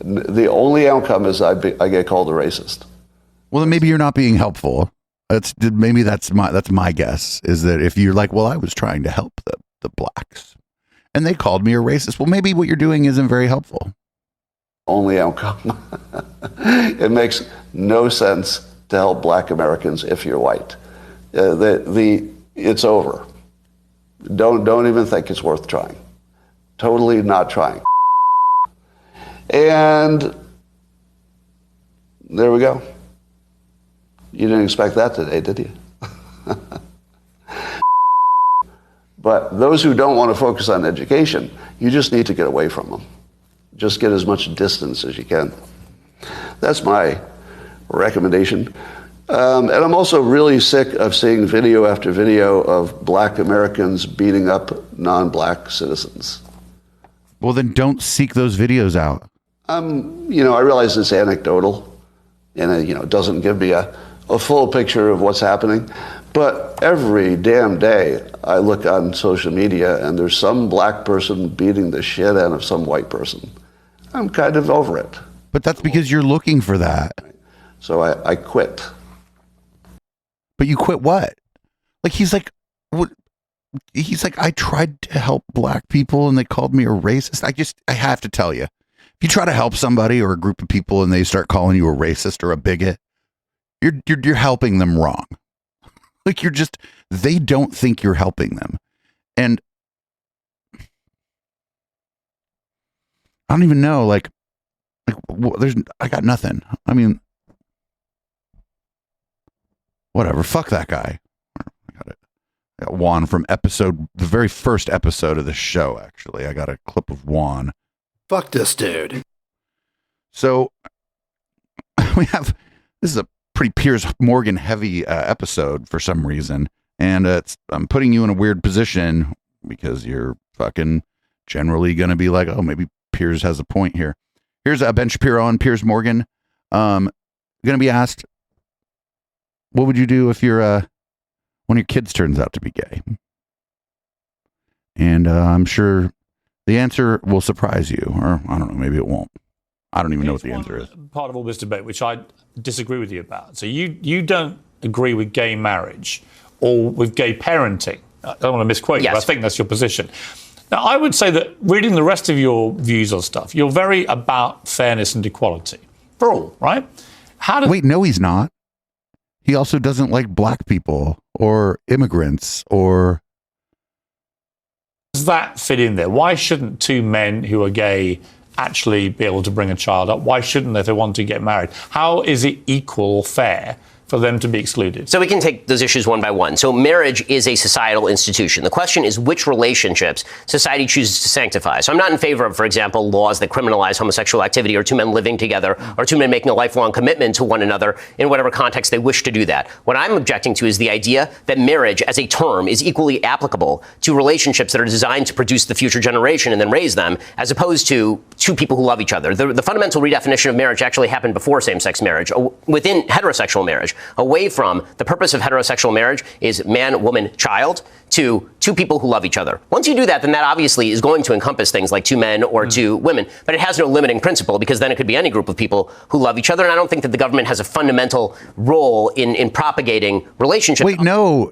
the only outcome is I get called a racist. Well, then maybe you're not being helpful. Maybe that's my guess, is that if you're like, well, I was trying to help the blacks, and they called me a racist. Well, maybe what you're doing isn't very helpful. Only outcome. It makes no sense to help black Americans if you're white. It's over. Don't even think it's worth trying. Totally not trying. And there we go. You didn't expect that today, did you? But those who don't want to focus on education, you just need to get away from them. Just get as much distance as you can. That's my recommendation. And I'm also really sick of seeing video after video of black Americans beating up non-black citizens. Well, then don't seek those videos out. I realize it's anecdotal, and it doesn't give me a full picture of what's happening. But every damn day I look on social media and there's some black person beating the shit out of some white person. I'm kind of over it. But that's because you're looking for that. So I quit. But you quit what? He's like, what? He's like, I tried to help black people and they called me a racist. I have to tell you, if you try to help somebody or a group of people and they start calling you a racist or a bigot, you're helping them wrong. They don't think you're helping them. And I don't even know, I got nothing. I mean, whatever. Fuck that guy. I got Juan from the very first episode of the show, actually. I got a clip of Juan. Fuck this dude. So this is a pretty Piers Morgan heavy episode for some reason. And I'm putting you in a weird position because you're fucking generally going to be like, oh, maybe Piers has a point here. Here's Ben Shapiro and Piers Morgan. Going to be asked, what would you do if one of your kids turns out to be gay? And I'm sure the answer will surprise you, or I don't know, maybe it won't. I don't even know what the answer is. Part of all this debate, which I disagree with you about. So you don't agree with gay marriage or with gay parenting. I don't want to misquote you, but I think that's your position. Now, I would say that reading the rest of your views on stuff, you're very about fairness and equality for all, right? Wait, no, he's not. He also doesn't like black people or immigrants or... Does that fit in there? Why shouldn't two men who are gay actually be able to bring a child up? Why shouldn't they if they want to get married? How is it equal or fair for them to be excluded? So we can take those issues one by one. So marriage is a societal institution. The question is which relationships society chooses to sanctify. So I'm not in favor of, for example, laws that criminalize homosexual activity or two men living together or two men making a lifelong commitment to one another in whatever context they wish to do that. What I'm objecting to is the idea that marriage as a term is equally applicable to relationships that are designed to produce the future generation and then raise them, as opposed to two people who love each other. The fundamental redefinition of marriage actually happened before same-sex marriage, within heterosexual marriage. away from the purpose of heterosexual marriage is man, woman, child, to two people who love each other. Once you do that, then that obviously is going to encompass things like two men or two women, but it has no limiting principle, because then it could be any group of people who love each other. And I don't think that the government has a fundamental role in propagating relationships. Wait, no.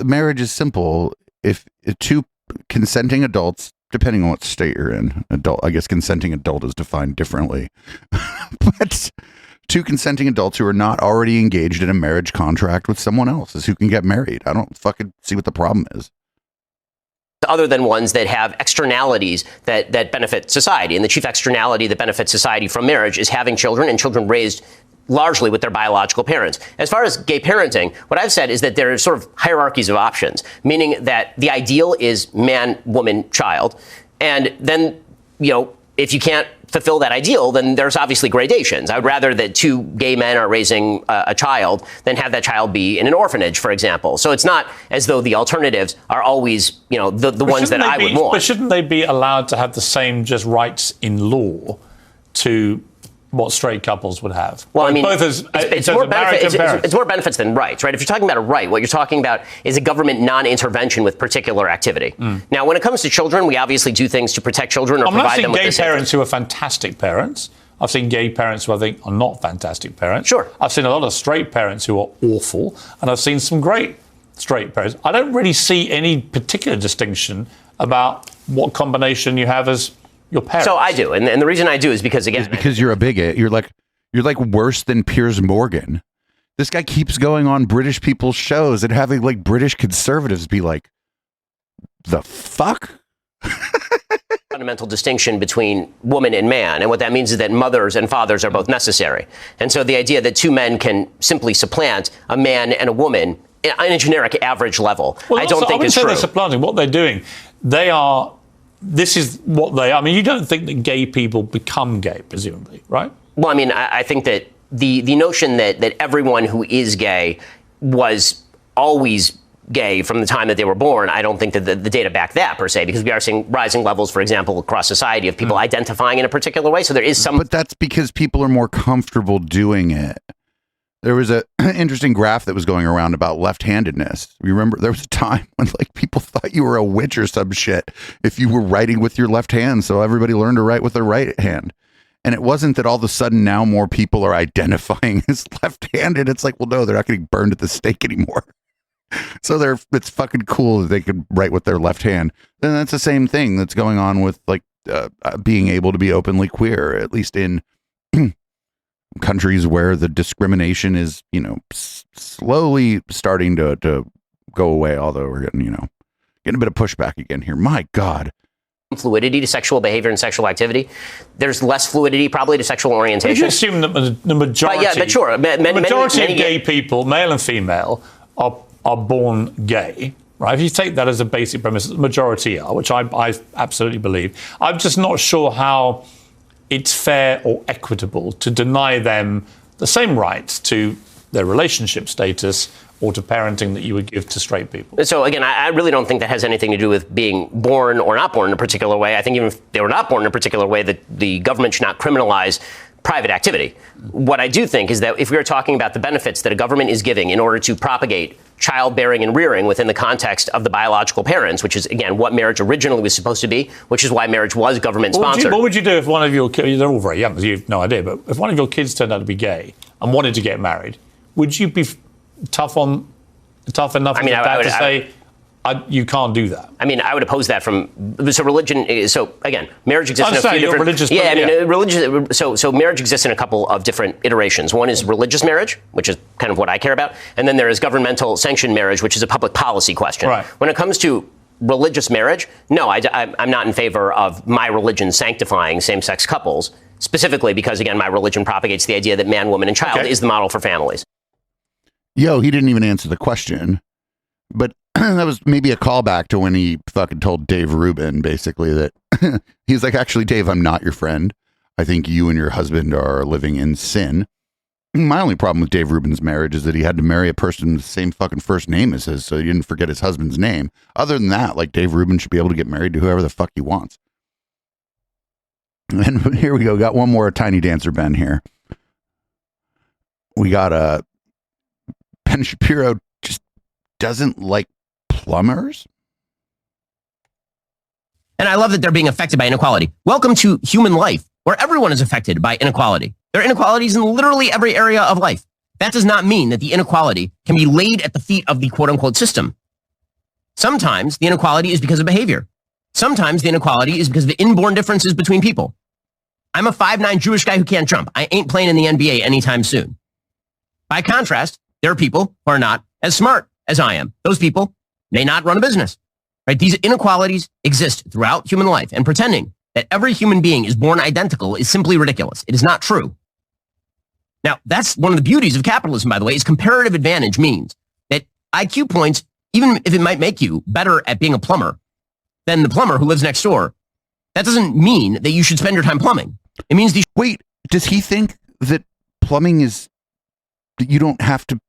Marriage is simple. If two consenting adults, depending on what state you're in, I guess consenting adult is defined differently, but two consenting adults who are not already engaged in a marriage contract with someone else is who can get married. I don't fucking see what the problem is. Other than ones that have externalities that benefit society. And the chief externality that benefits society from marriage is having children, and children raised largely with their biological parents. As far as gay parenting, what I've said is that there are sort of hierarchies of options, meaning that the ideal is man, woman, child. And then, if you can't fulfill that ideal, then there's obviously gradations. I would rather that two gay men are raising a child than have that child be in an orphanage, for example. So it's not as though the alternatives are always, the ones that I would want. But shouldn't they be allowed to have the same just rights in law to what straight couples would have? Well, I mean, both it's more benefits than rights, right? If you're talking about a right, what you're talking about is a government non-intervention with particular activity. Now, when it comes to children, we obviously do things to protect children or provide them with I've seen gay parents who are fantastic parents. I've seen gay parents who I think are not fantastic parents. Sure. I've seen a lot of straight parents who are awful, and I've seen some great straight parents. I don't really see any particular distinction about what combination you have as your parents. So I do, and the reason I do is because, again, because you're a bigot. You're like worse than Piers Morgan. This guy keeps going on British people's shows and having like British conservatives be like, the fuck? Fundamental distinction between woman and man, and what that means is that mothers and fathers are both necessary. And so the idea that two men can simply supplant a man and a woman on a generic average level, I don't think is true. They're supplanting. What they're doing, this is what they are. I mean, you don't think that gay people become gay, presumably, right? Well, I mean, I think that the notion that everyone who is gay was always gay from the time that they were born, I don't think that the data back that, per se, because we are seeing rising levels, for example, across society of people identifying in a particular way. So there is some... But that's because people are more comfortable doing it. There was an interesting graph that was going around about left-handedness. You remember there was a time when like people thought you were a witch or some shit if you were writing with your left hand. So everybody learned to write with their right hand. And it wasn't that all of a sudden now more people are identifying as left-handed. It's like, well, no, they're not getting burned at the stake anymore. So it's fucking cool that they can write with their left hand. Then that's the same thing that's going on with like being able to be openly queer, at least in countries where the discrimination is, slowly starting to go away. Although we're getting a bit of pushback again here. My God. Fluidity to sexual behavior and sexual activity. There's less fluidity probably to sexual orientation. You assume that the majority, but sure, the majority of gay people, male and female, are born gay, right? If you take that as a basic premise, the majority are, which I absolutely believe. I'm just not sure how it's fair or equitable to deny them the same rights to their relationship status or to parenting that you would give to straight people. So again, I really don't think that has anything to do with being born or not born in a particular way. I think even if they were not born in a particular way, that the government should not criminalize private activity. What I do think is that if we are talking about the benefits that a government is giving in order to propagate childbearing and rearing within the context of the biological parents, which is, again, what marriage originally was supposed to be, which is why marriage was government-sponsored. What would you do if one of your kids, they're all very young, so you have no idea, but if one of your kids turned out to be gay and wanted to get married, would you be tough enough to say, you can't do that? I mean, I would oppose that from... So religion... So, again, marriage exists in a few different... Religious, religious... So marriage exists in a couple of different iterations. One is religious marriage, which is kind of what I care about. And then there is governmental sanctioned marriage, which is a public policy question. Right. When it comes to religious marriage, no, I'm not in favor of my religion sanctifying same-sex couples, specifically because, again, my religion propagates the idea that man, woman, and child is the model for families. Yo, he didn't even answer the question. But that was maybe a callback to when he fucking told Dave Rubin, basically, that he's like, actually, Dave, I'm not your friend. I think you and your husband are living in sin. My only problem with Dave Rubin's marriage is that he had to marry a person with the same fucking first name as his, so he didn't forget his husband's name. Other than that, like, Dave Rubin should be able to get married to whoever the fuck he wants. And here we go. Got one more Tiny Dancer Ben here. We got Ben Shapiro just doesn't like plumbers. And I love that they're being affected by inequality. Welcome to human life, where everyone is affected by inequality. There are inequalities in literally every area of life. That does not mean that the inequality can be laid at the feet of the quote-unquote system. Sometimes the inequality is because of behavior. Sometimes the inequality is because of the inborn differences between people. I'm a 5'9" Jewish guy who can't jump. I ain't playing in the NBA anytime soon. By contrast, there are people who are not as smart as I am. Those people may not run a business. Right? These inequalities exist throughout human life, and pretending that every human being is born identical is simply ridiculous. It is not true. Now, that's one of the beauties of capitalism, by the way, is comparative advantage means that IQ points, even if it might make you better at being a plumber than the plumber who lives next door, that doesn't mean that you should spend your time plumbing. It means Wait, does he think that plumbing is that you don't have to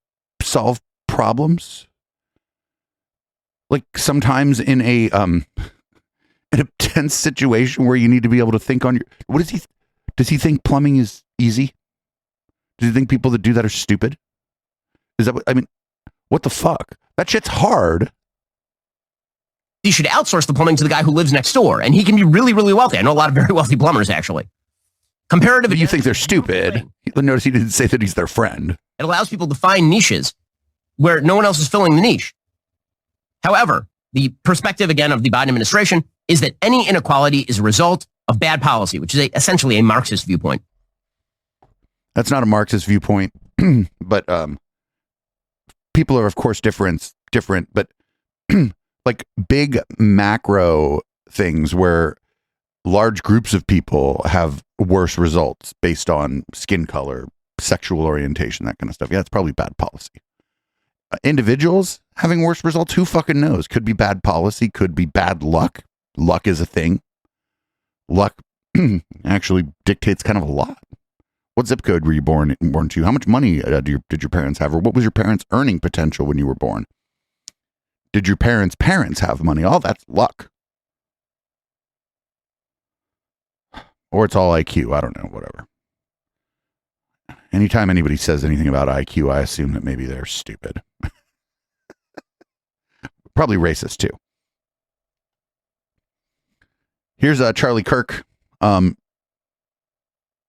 solve problems? Like sometimes in a tense situation where you need to be able to think on your does he think plumbing is easy? Does he think people that do that are stupid? Is that what the fuck? That shit's hard. You should outsource the plumbing to the guy who lives next door, and he can be really, really wealthy. I know a lot of very wealthy plumbers, actually. Comparative. But you think they're stupid. Notice he didn't say that he's their friend. It allows people to find niches where no one else is filling the niche. However, the perspective, again, of the Biden administration is that any inequality is a result of bad policy, which is essentially a Marxist viewpoint. That's not a Marxist viewpoint, but people are, of course, different, but like big macro things where large groups of people have worse results based on skin color, sexual orientation, that kind of stuff. Yeah, it's probably bad policy. Individuals having worse results, who fucking knows? Could be bad policy, could be bad luck. Luck is a thing. Luck actually dictates kind of a lot. What zip code were you born to? How much money did your parents have? Or what was your parents' earning potential when you were born? Did your parents' have money? All that's luck. Or it's all IQ. I don't know, whatever. Anytime anybody says anything about IQ, I assume that maybe they're stupid. Probably racist too. Here's Charlie Kirk.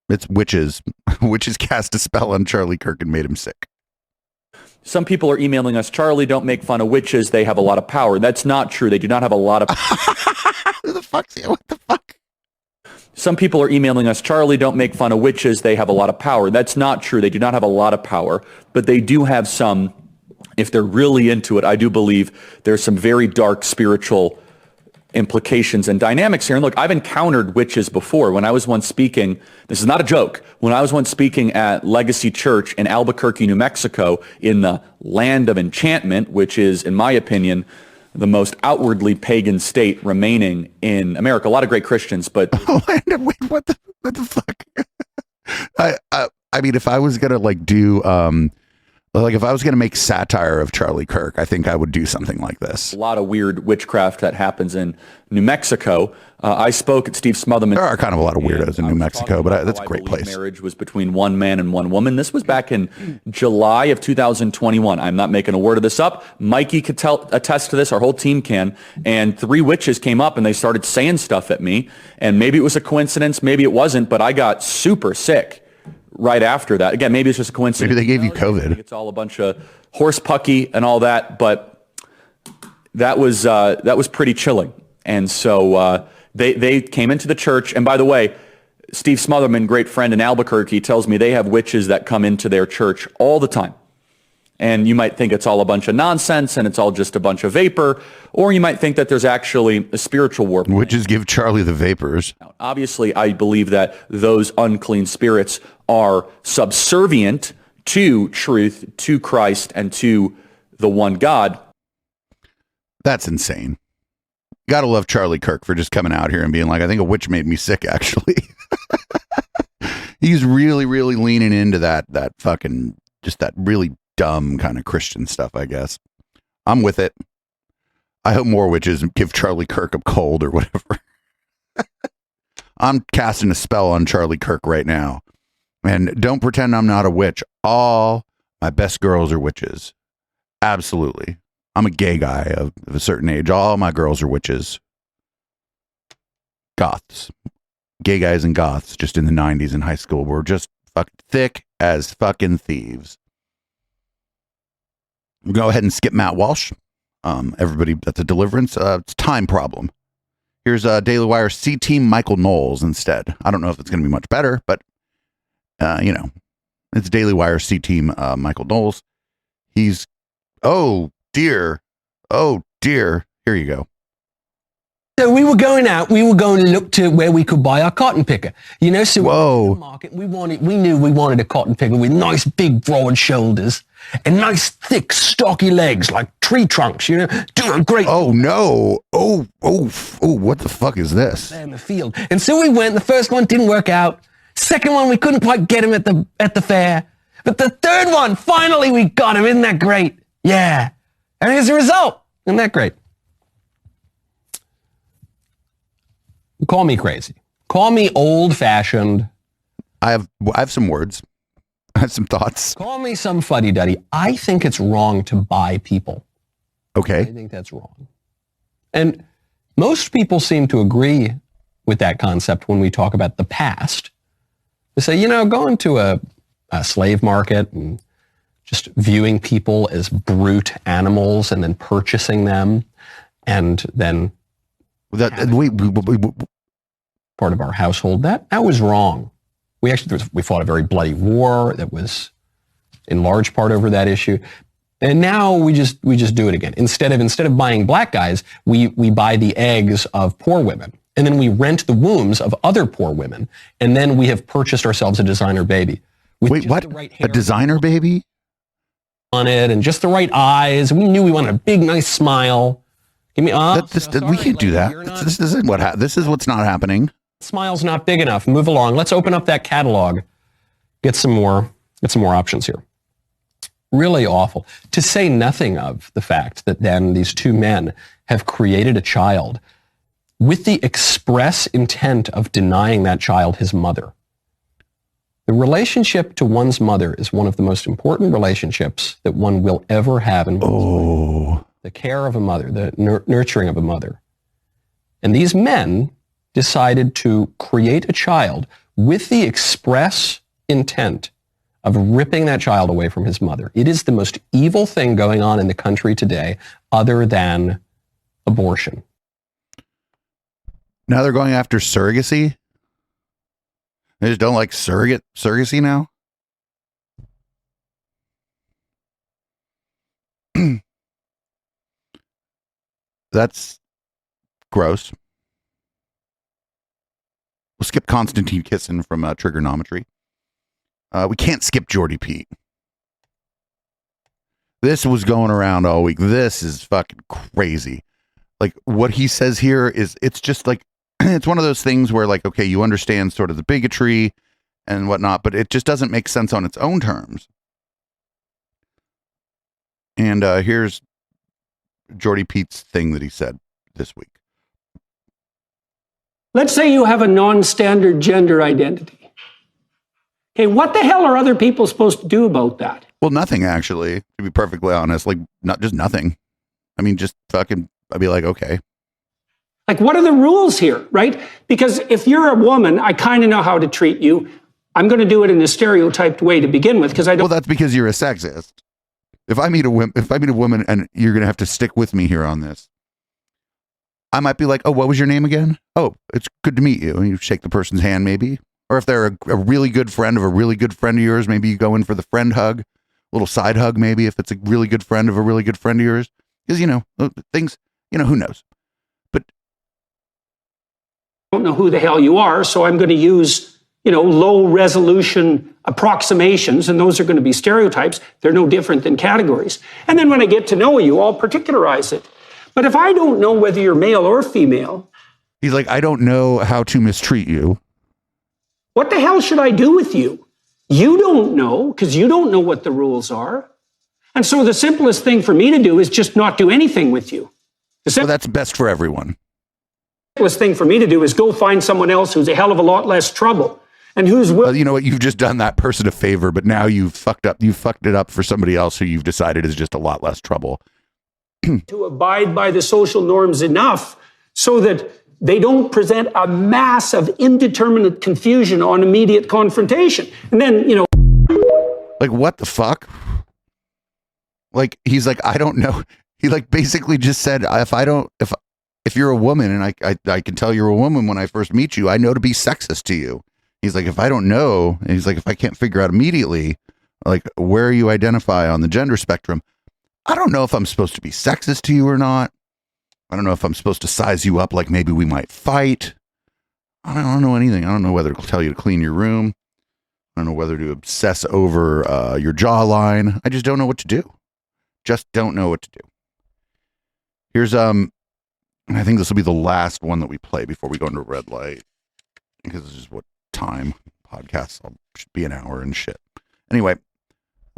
It's witches. Witches cast a spell on Charlie Kirk and made him sick. Some people are emailing us, Charlie, don't make fun of witches. They have a lot of power. That's not true. They do not have a lot of Who the fuck's here? What the fuck? Some people are emailing us, Charlie, don't make fun of witches. They have a lot of power. That's not true. They do not have a lot of power, but they do have some. If they're really into it, I do believe there's some very dark spiritual implications and dynamics here. And look, I've encountered witches before. When I was once speaking, this is not a joke, when I was once speaking at Legacy Church in Albuquerque, New Mexico, in the land of enchantment, which is, in my opinion, the most outwardly pagan state remaining in America. A lot of great Christians, but wait, what the fuck? I mean, if I was gonna if I was gonna make satire of Charlie Kirk, I think I would do something like this. A lot of weird witchcraft that happens in New Mexico. I spoke at Steve Smotherman. There are kind of a lot of weirdos in New Mexico, but that's a great place. Marriage was between one man and one woman. This was back in July of 2021. I'm not making a word of this up. Mikey could attest to this. Our whole team can. And 3 witches came up and they started saying stuff at me. And maybe it was a coincidence, maybe it wasn't, but I got super sick right after that. Again, maybe it's just a coincidence. Maybe they gave you COVID. It's all a bunch of horse pucky and all that, but that was pretty chilling. And so they came into the church. And by the way, Steve Smotherman, great friend in Albuquerque, tells me they have witches that come into their church all the time. And you might think it's all a bunch of nonsense and it's all just a bunch of vapor, or you might think that there's actually a spiritual war. Witches give Charlie the vapors. Now, obviously, I believe that those unclean spirits are subservient to truth, to Christ, and to the one God. That's insane. Gotta love Charlie Kirk for just coming out here and being like, I think a witch made me sick, actually. He's really, really leaning into that fucking, just that really dumb kind of Christian stuff, I guess. I'm with it. I hope more witches give Charlie Kirk a cold or whatever. I'm casting a spell on Charlie Kirk right now. And don't pretend I'm not a witch. All my best girls are witches. Absolutely. I'm a gay guy of a certain age. All my girls are witches. Goths. Gay guys and goths just in the 90s in high school were just thick as fucking thieves. We'll go ahead and skip Matt Walsh. Everybody, that's a deliverance. It's a time problem. Here's Daily Wire C-Team Michael Knowles instead. I don't know if it's going to be much better, but, it's Daily Wire C-Team Michael Knowles. He's, oh dear. Here you go. So we were going to look to where we could buy our cotton picker. So we went to the market, we knew we wanted a cotton picker with nice big broad shoulders and nice thick stocky legs like tree trunks, do a great. Oh no. Oh, what the fuck is this? In the field. And so we went, the first one didn't work out. Second one, we couldn't quite get him at the fair. But the third one, finally we got him. Isn't that great? Yeah. And here's the result. Isn't that great? Call me crazy. Call me old-fashioned. I have some words. I have some thoughts. Call me some fuddy-duddy. I think it's wrong to buy people. Okay. I think that's wrong. And most people seem to agree with that concept when we talk about the past. They say, going to a slave market and just viewing people as brute animals and then purchasing them and then part of our household, that was wrong. We fought a very bloody war that was in large part over that issue. And now we just do it again. Instead of buying black guys, we buy the eggs of poor women. And then we rent the wombs of other poor women. And then we have purchased ourselves a designer baby. Wait, what? A designer baby? On it and just the right eyes. We knew we wanted a big, nice smile. Give me we can't do that. This is what's not happening. Smile's not big enough. Move along. Let's open up that catalog. Get some more options here. Really awful. To say nothing of the fact that then these two men have created a child with the express intent of denying that child his mother. The relationship to one's mother is one of the most important relationships that one will ever have in one's life. The care of a mother, the nurturing of a mother. And these men decided to create a child with the express intent of ripping that child away from his mother. It is the most evil thing going on in the country today other than abortion. Now they're going after surrogacy? They just don't like surrogacy now? That's gross. We'll skip Konstantin Kissin from Trigonometry. We can't skip Jordy Pete. This was going around all week. This is fucking crazy. Like what he says here it's just like, it's one of those things where like, okay, you understand sort of the bigotry and whatnot, but it just doesn't make sense on its own terms. And here's Jordy Pete's thing that he said this week. Let's say you have a non-standard gender identity. Okay, what the hell are other people supposed to do about that? Well, nothing, actually, to be perfectly honest. Like, not just nothing. I mean, just fucking, I'd be like, okay. Like, what are the rules here, right? Because if you're a woman, I kind of know how to treat you. I'm going to do it in a stereotyped way to begin with, because I don't. Well, that's because you're a sexist. If I meet a woman and you're going to have to stick with me here on this, I might be like, oh, what was your name again? Oh, it's good to meet you. And you shake the person's hand, maybe. Or if they're a really good friend of a really good friend of yours, maybe you go in for the friend hug, a little side hug, maybe, if it's a really good friend of a really good friend of yours. Because, things, who knows? But I don't know who the hell you are, so I'm going to use, low resolution approximations, and those are going to be stereotypes. They're no different than categories. And then when I get to know you, I'll particularize it. But if I don't know whether you're male or female... He's like, I don't know how to mistreat you. What the hell should I do with you? You don't know, because you don't know what the rules are. And so the simplest thing for me to do is just not do anything with you. Well, that's best for everyone. The simplest thing for me to do is go find someone else who's a hell of a lot less trouble. and who's willing. You know what? You've just done that person a favor, but now you've fucked it up for somebody else who you've decided is just a lot less trouble. To abide by the social norms enough so that they don't present a mass of indeterminate confusion on immediate confrontation. And then, like, what the fuck? Like, he's like, I don't know. He like basically just said, if you're a woman, and I can tell you're a woman when I first meet you, I know to be sexist to you. He's like, if I don't know, and he's like, if I can't figure out immediately, like, where you identify on the gender spectrum, I don't know if I'm supposed to be sexist to you or not. I don't know if I'm supposed to size you up like maybe we might fight. I don't know anything. I don't know whether to tell you to clean your room. I don't know whether to obsess over your jawline. I just don't know what to do. Just don't know what to do. Here's, I think this will be the last one that we play before we go into red light. Because this is what time podcasts should be, an hour and shit. Anyway,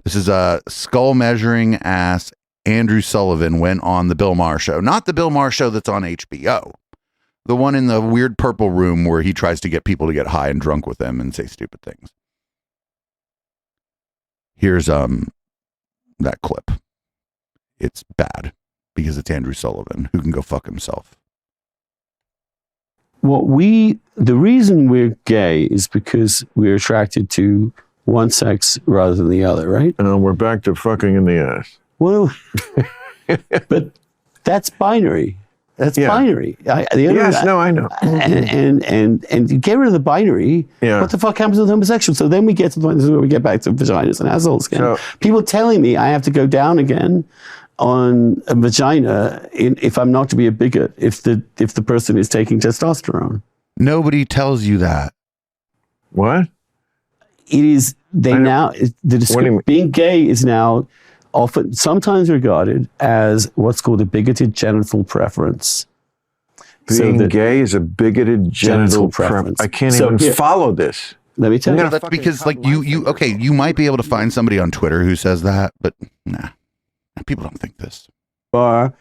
this is a skull measuring ass Andrew Sullivan went on the Bill Maher show. Not the Bill Maher show that's on HBO. The one in the weird purple room where he tries to get people to get high and drunk with him and say stupid things. Here's that clip. It's bad because it's Andrew Sullivan, who can go fuck himself. The reason we're gay is because we're attracted to one sex rather than the other, right? And we're back to fucking in the ass. Well, but that's binary. That's binary. I know. And you get rid of the binary. Yeah. What the fuck happens with homosexuals? So then we get to the point, this is where we get back to vaginas and assholes again. So, people telling me I have to go down again on a vagina if I'm not to be a bigot, if the person is taking testosterone. Nobody tells you that. What? It is, being gay is now often sometimes regarded as what's called a bigoted genital preference. Being gay is a bigoted genital preference. I can't even follow this. Let me tell you. That's because like you might be able to find somebody on Twitter who says that, but nah, people don't think this. Or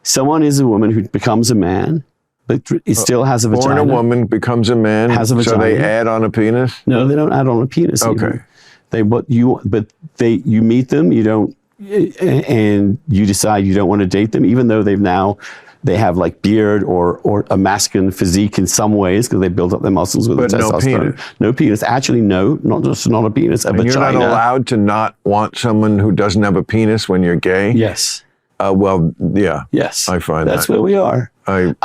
someone is a woman who becomes a man, but it still has a vagina. Born a woman, becomes a man, has a vagina. So they add on a penis? No, they don't add on a penis. Okay. You meet them, you don't, and you decide you don't want to date them, even though they have like beard or a masculine physique in some ways because they built up their muscles with testosterone. No penis. Actually, no, not just not a penis, a vagina. You're not allowed to not want someone who doesn't have a penis when you're gay? Yes. Well, yeah. Yes. I find that's where we are. I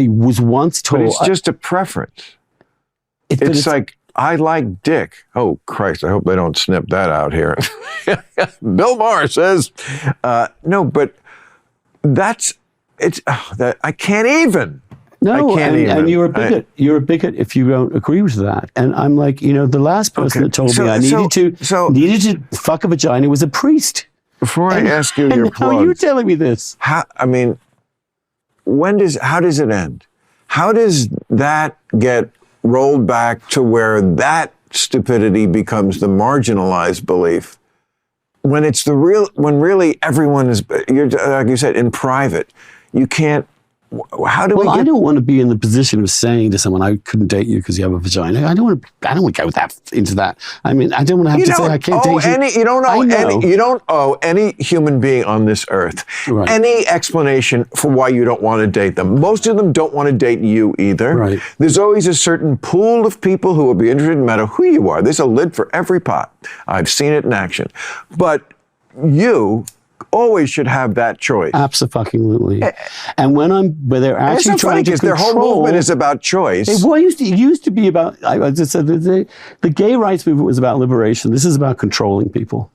was once told. But it's just a preference. It's like, I like dick. Oh, Christ, I hope they don't snip that out here. Bill Maher says, no, but I can't even. No, and you're a bigot. You're a bigot if you don't agree with that. And I'm like, the last person that told me I needed to fuck a vagina was a priest. Before I ask you your plugs. How are you telling me this? How does it end? How does that get rolled back to where that stupidity becomes the marginalized belief when it's when really everyone is, like you said, in private. You can't. How do we? I don't want to be in the position of saying to someone, "I couldn't date you because you have a vagina." I don't want to go into that. I mean, I don't want to have to say I can't date you. You don't owe any human being on this earth any explanation for why you don't want to date them. Most of them don't want to date you either. Right. There's always a certain pool of people who will be interested, no matter who you are. There's a lid for every pot. I've seen it in action, but you always should have that choice. Absolutely. And where they're actually trying to control, their whole movement is about choice. It used to be about. I just said the gay rights movement was about liberation. This is about controlling people,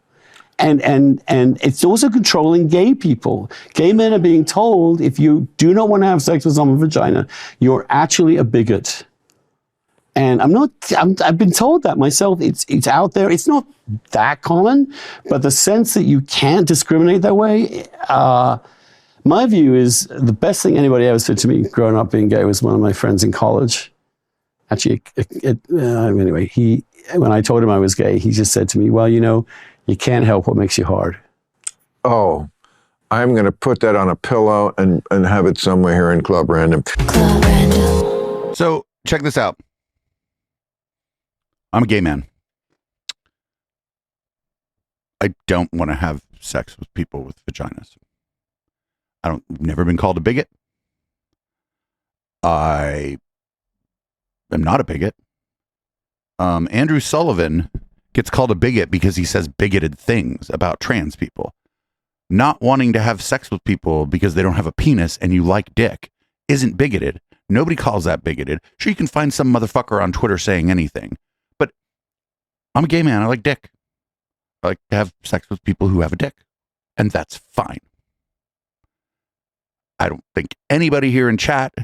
and it's also controlling gay people. Gay men are being told if you do not want to have sex with someone's vagina, you're actually a bigot. And I've been told that myself. It's out there. It's not that common, but the sense that you can't discriminate that way, my view is the best thing anybody ever said to me growing up being gay was one of my friends in college. Actually, anyway, when I told him I was gay, he just said to me, well, you can't help what makes you hard. Oh, I'm going to put that on a pillow and have it somewhere here in Club Random. So check this out. I'm a gay man. I don't want to have sex with people with vaginas. I've never been called a bigot. I am not a bigot. Andrew Sullivan gets called a bigot because he says bigoted things about trans people. Not wanting to have sex with people because they don't have a penis and you like dick isn't bigoted. Nobody calls that bigoted. Sure, you can find some motherfucker on Twitter saying anything, but I'm a gay man. I like dick. I like to have sex with people who have a dick, and that's fine. I don't think anybody here in chat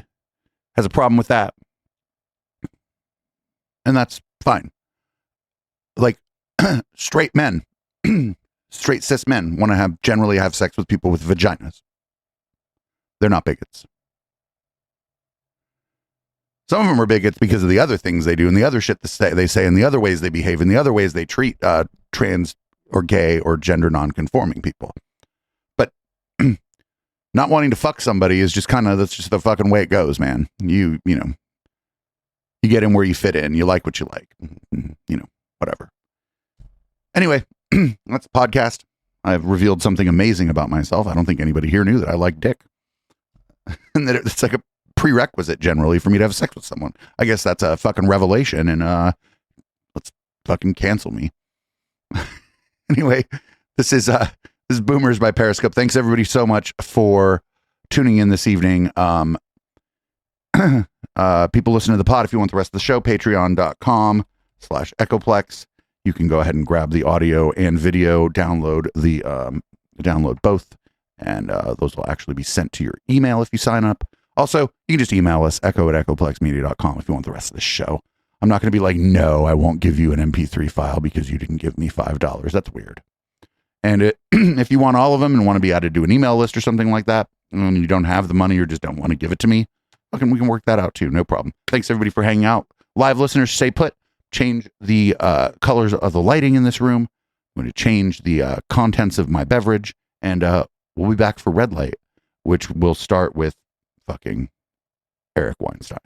has a problem with that. And that's fine. Like straight men, straight cis men want to generally have sex with people with vaginas. They're not bigots. Some of them are bigots because of the other things they do and the other shit they say and the other ways they behave and the other ways they treat trans or gay or gender non-conforming people. But not wanting to fuck somebody is just that's just the fucking way it goes, man. You know, you get in where you fit in. You like what you like, you know, whatever. Anyway, that's the podcast. I've revealed something amazing about myself. I don't think anybody here knew that I like dick. And that it's like a prerequisite generally for me to have sex with someone. I guess that's a fucking revelation, and let's fucking cancel me. Anyway, this is Boomers by Periscope. Thanks everybody so much for tuning in this evening. People listen to the pod. If you want the rest of the show, patreon.com/echoplex. You can go ahead and grab the audio and video, download both, and those will actually be sent to your email if you sign up. Also, you can just email us, echo@echoplexmedia.com, if you want the rest of the show. I'm not going to be like, no, I won't give you an MP3 file because you didn't give me $5. That's weird. And if you want all of them and want to be added to an email list or something like that, and you don't have the money or just don't want to give it to me, we can work that out too. No problem. Thanks everybody for hanging out. Live listeners, stay put. Change the colors of the lighting in this room. I'm going to change the contents of my beverage, and we'll be back for Red Light, which will start with fucking Eric Weinstein.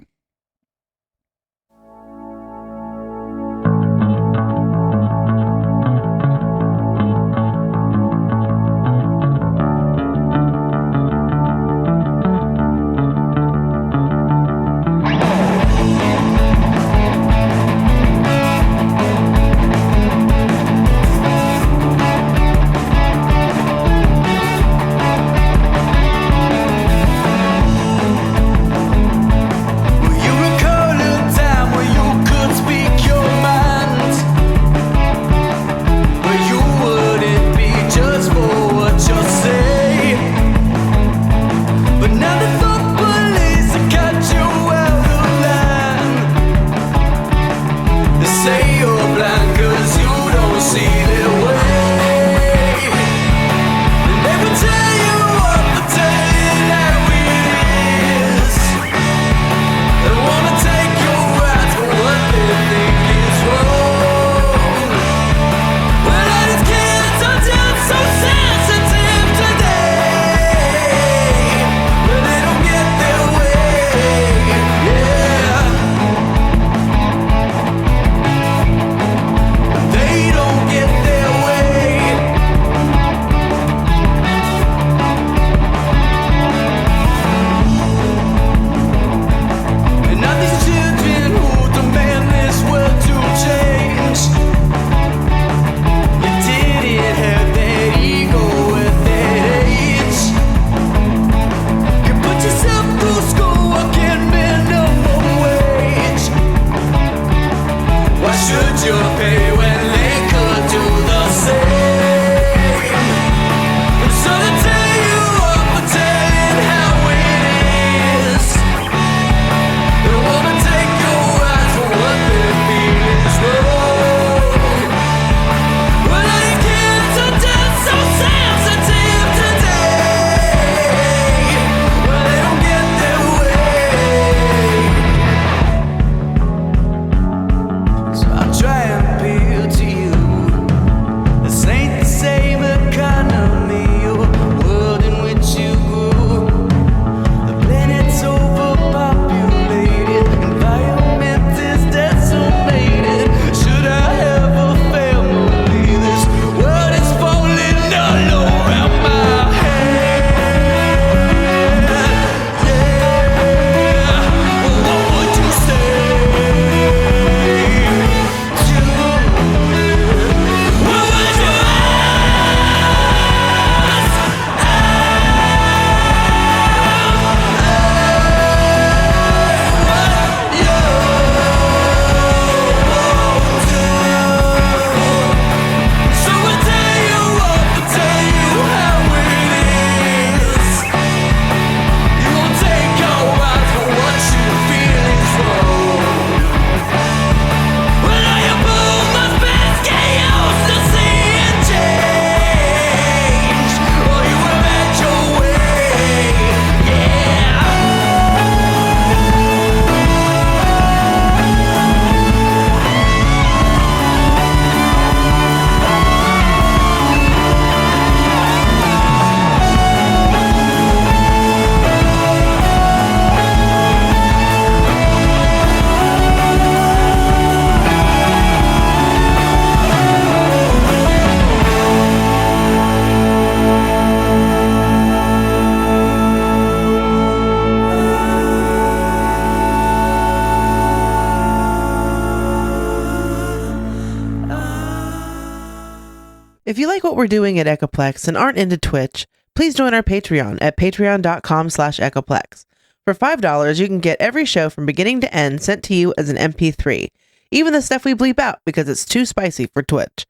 If you like what we're doing at Echoplex and aren't into Twitch, please join our Patreon at patreon.com/Echoplex. For $5, you can get every show from beginning to end sent to you as an MP3, even the stuff we bleep out because it's too spicy for Twitch.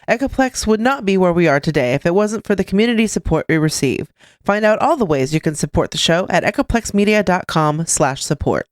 Echoplex would not be where we are today if it wasn't for the community support we receive. Find out all the ways you can support the show at echoplexmedia.com/support.